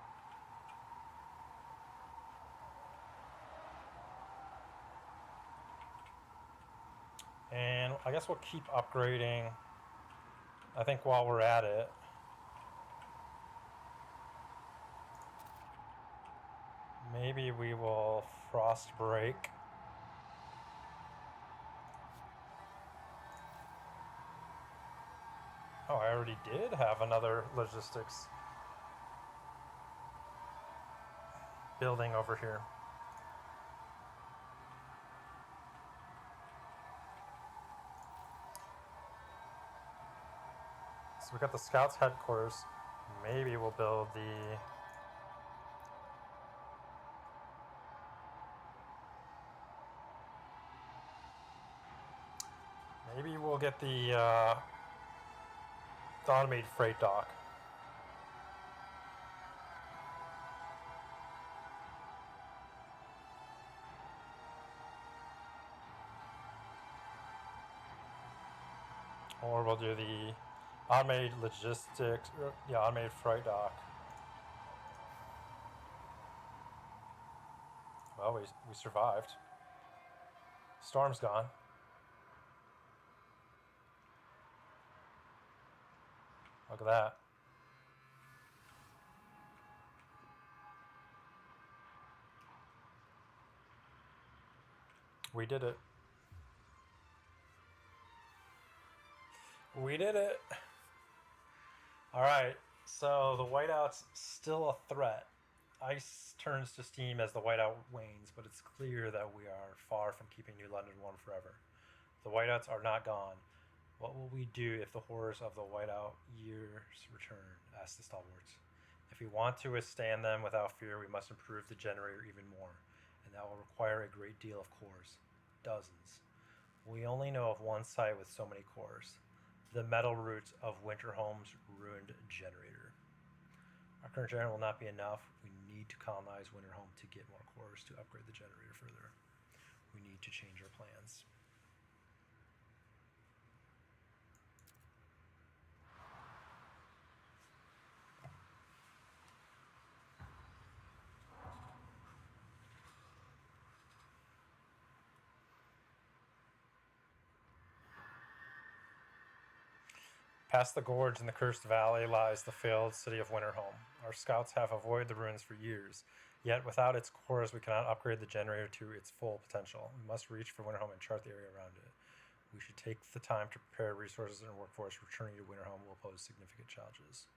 And I guess we'll keep upgrading. I think while we're at it, maybe we will frost break. Oh, I already did have another logistics building over here. So we got the Scouts headquarters. Maybe we'll build the maybe we'll get the automated freight dock. Or we'll do the automated logistics, yeah, automated freight dock. Well, we survived. Storm's gone. Look at that. We did it. We did it. All right, so the whiteout's still a threat. Ice turns to steam as the whiteout wanes, but it's clear that we are far from keeping New London warm forever. The whiteouts are not gone. What will we do if the horrors of the whiteout years return? Asked the stalwarts. If we want to withstand them without fear, we must improve the generator even more, and that will require a great deal of cores. Dozens. We only know of one site with so many cores. The metal roots of Winterholm's ruined generator. Our current generator will not be enough. We need to colonize Winterholm to get more cores to upgrade the generator further. We need to change our plans. Past the gorge in the Cursed Valley lies the failed city of Winterhome. Our scouts have avoided the ruins for years, yet without its cores we cannot upgrade the generator to its full potential. We must reach for Winterhome and chart the area around it. We should take the time to prepare resources and workforce. Returning to Winterhome will pose significant challenges.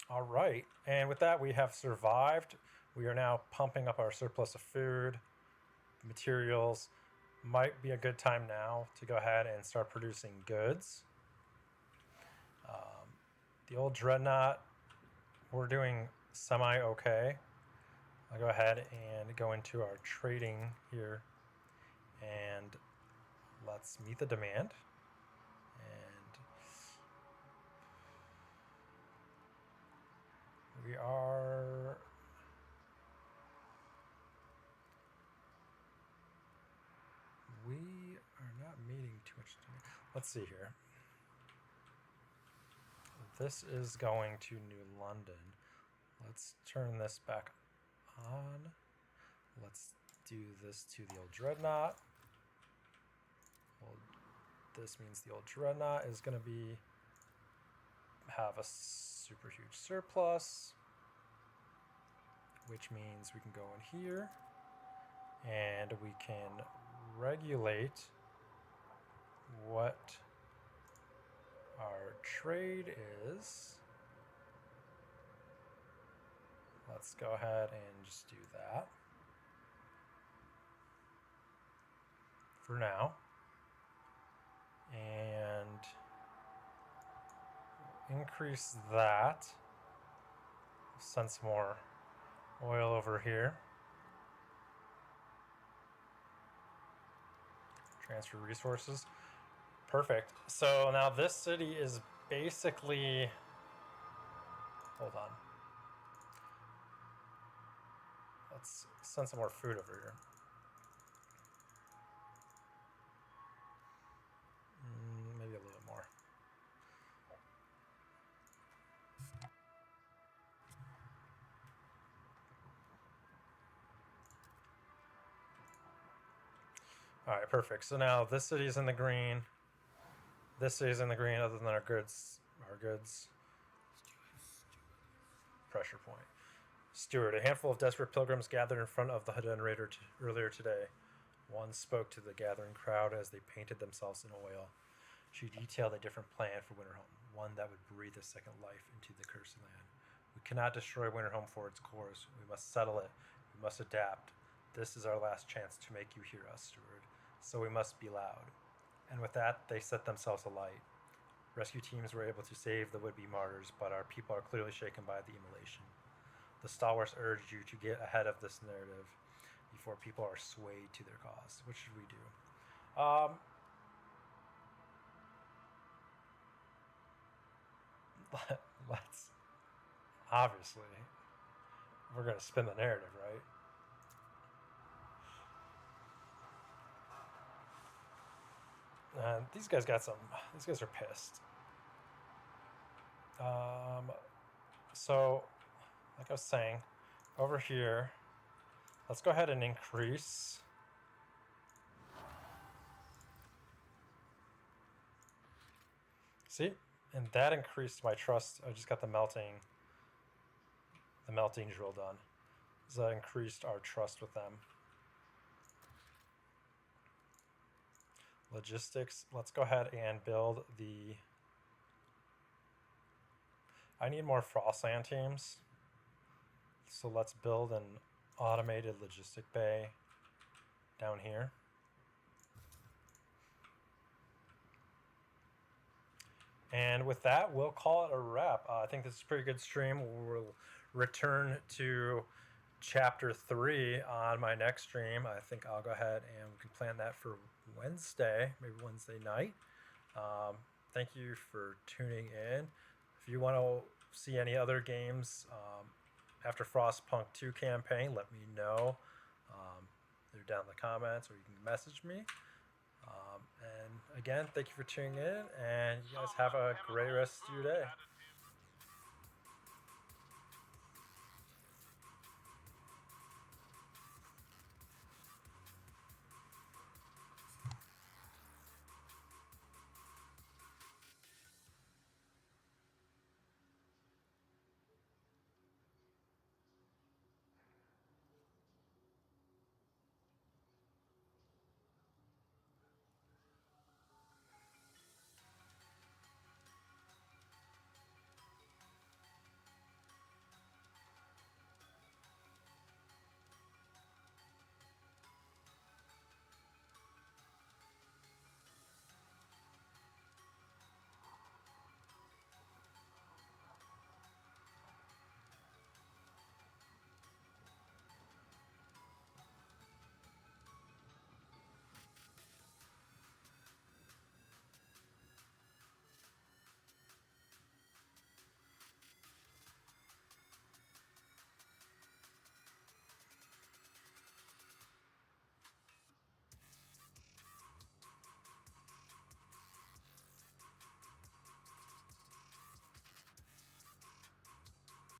All right, and with that we have survived. We are now pumping up our surplus of food, materials. Might be a good time now to go ahead and start producing goods. The old dreadnought, we're doing semi-okay. I'll go ahead and go into our trading here, and let's meet the demand. And we are not meeting too much demand. Let's see here. This is going to New London. Let's turn this back on. Let's do this to the old dreadnought. This means the old dreadnought is going to have a super huge surplus, which means we can go in here and we can regulate what our trade is. Let's go ahead and just do that for now, and increase that. Send some more oil over here. Transfer resources. Perfect. So now this city is basically, hold on. Let's send some more food over here. Maybe a little bit more. All right, perfect. So now this city is in the green. This city's in the green, other than our goods. Pressure point. Steward. A handful of desperate pilgrims gathered in front of the generator earlier today. One spoke to the gathering crowd as they painted themselves in oil. She detailed a different plan for Winterhome, one that would breathe a second life into the cursed land. We cannot destroy Winterhome for its cores. We must settle it. We must adapt. This is our last chance to make you hear us, Steward. So we must be loud. And with that, they set themselves alight. Rescue teams were able to save the would-be martyrs, but our people are clearly shaken by the immolation. The Stalwarts urged you to get ahead of this narrative before people are swayed to their cause. What should we do? Let's, obviously, we're going to spin the narrative, right? And these guys are pissed. So, like I was saying, over here, let's go ahead and increase. See? And that increased my trust. I just got the melting drill done. So that increased our trust with them. Logistics. Let's go ahead and build the... I need more Frostland teams. So let's build an automated logistic bay down here. And with that, we'll call it a wrap. I think this is a pretty good stream. We'll return to chapter 3 on my next stream. I think I'll go ahead and we can plan that for Wednesday, maybe Wednesday night. Thank you for tuning in. If you want to see any other games after Frostpunk 2 campaign, let me know. They're down in the comments, or you can message me. And again, thank you for tuning in, and you guys have a great rest of your day.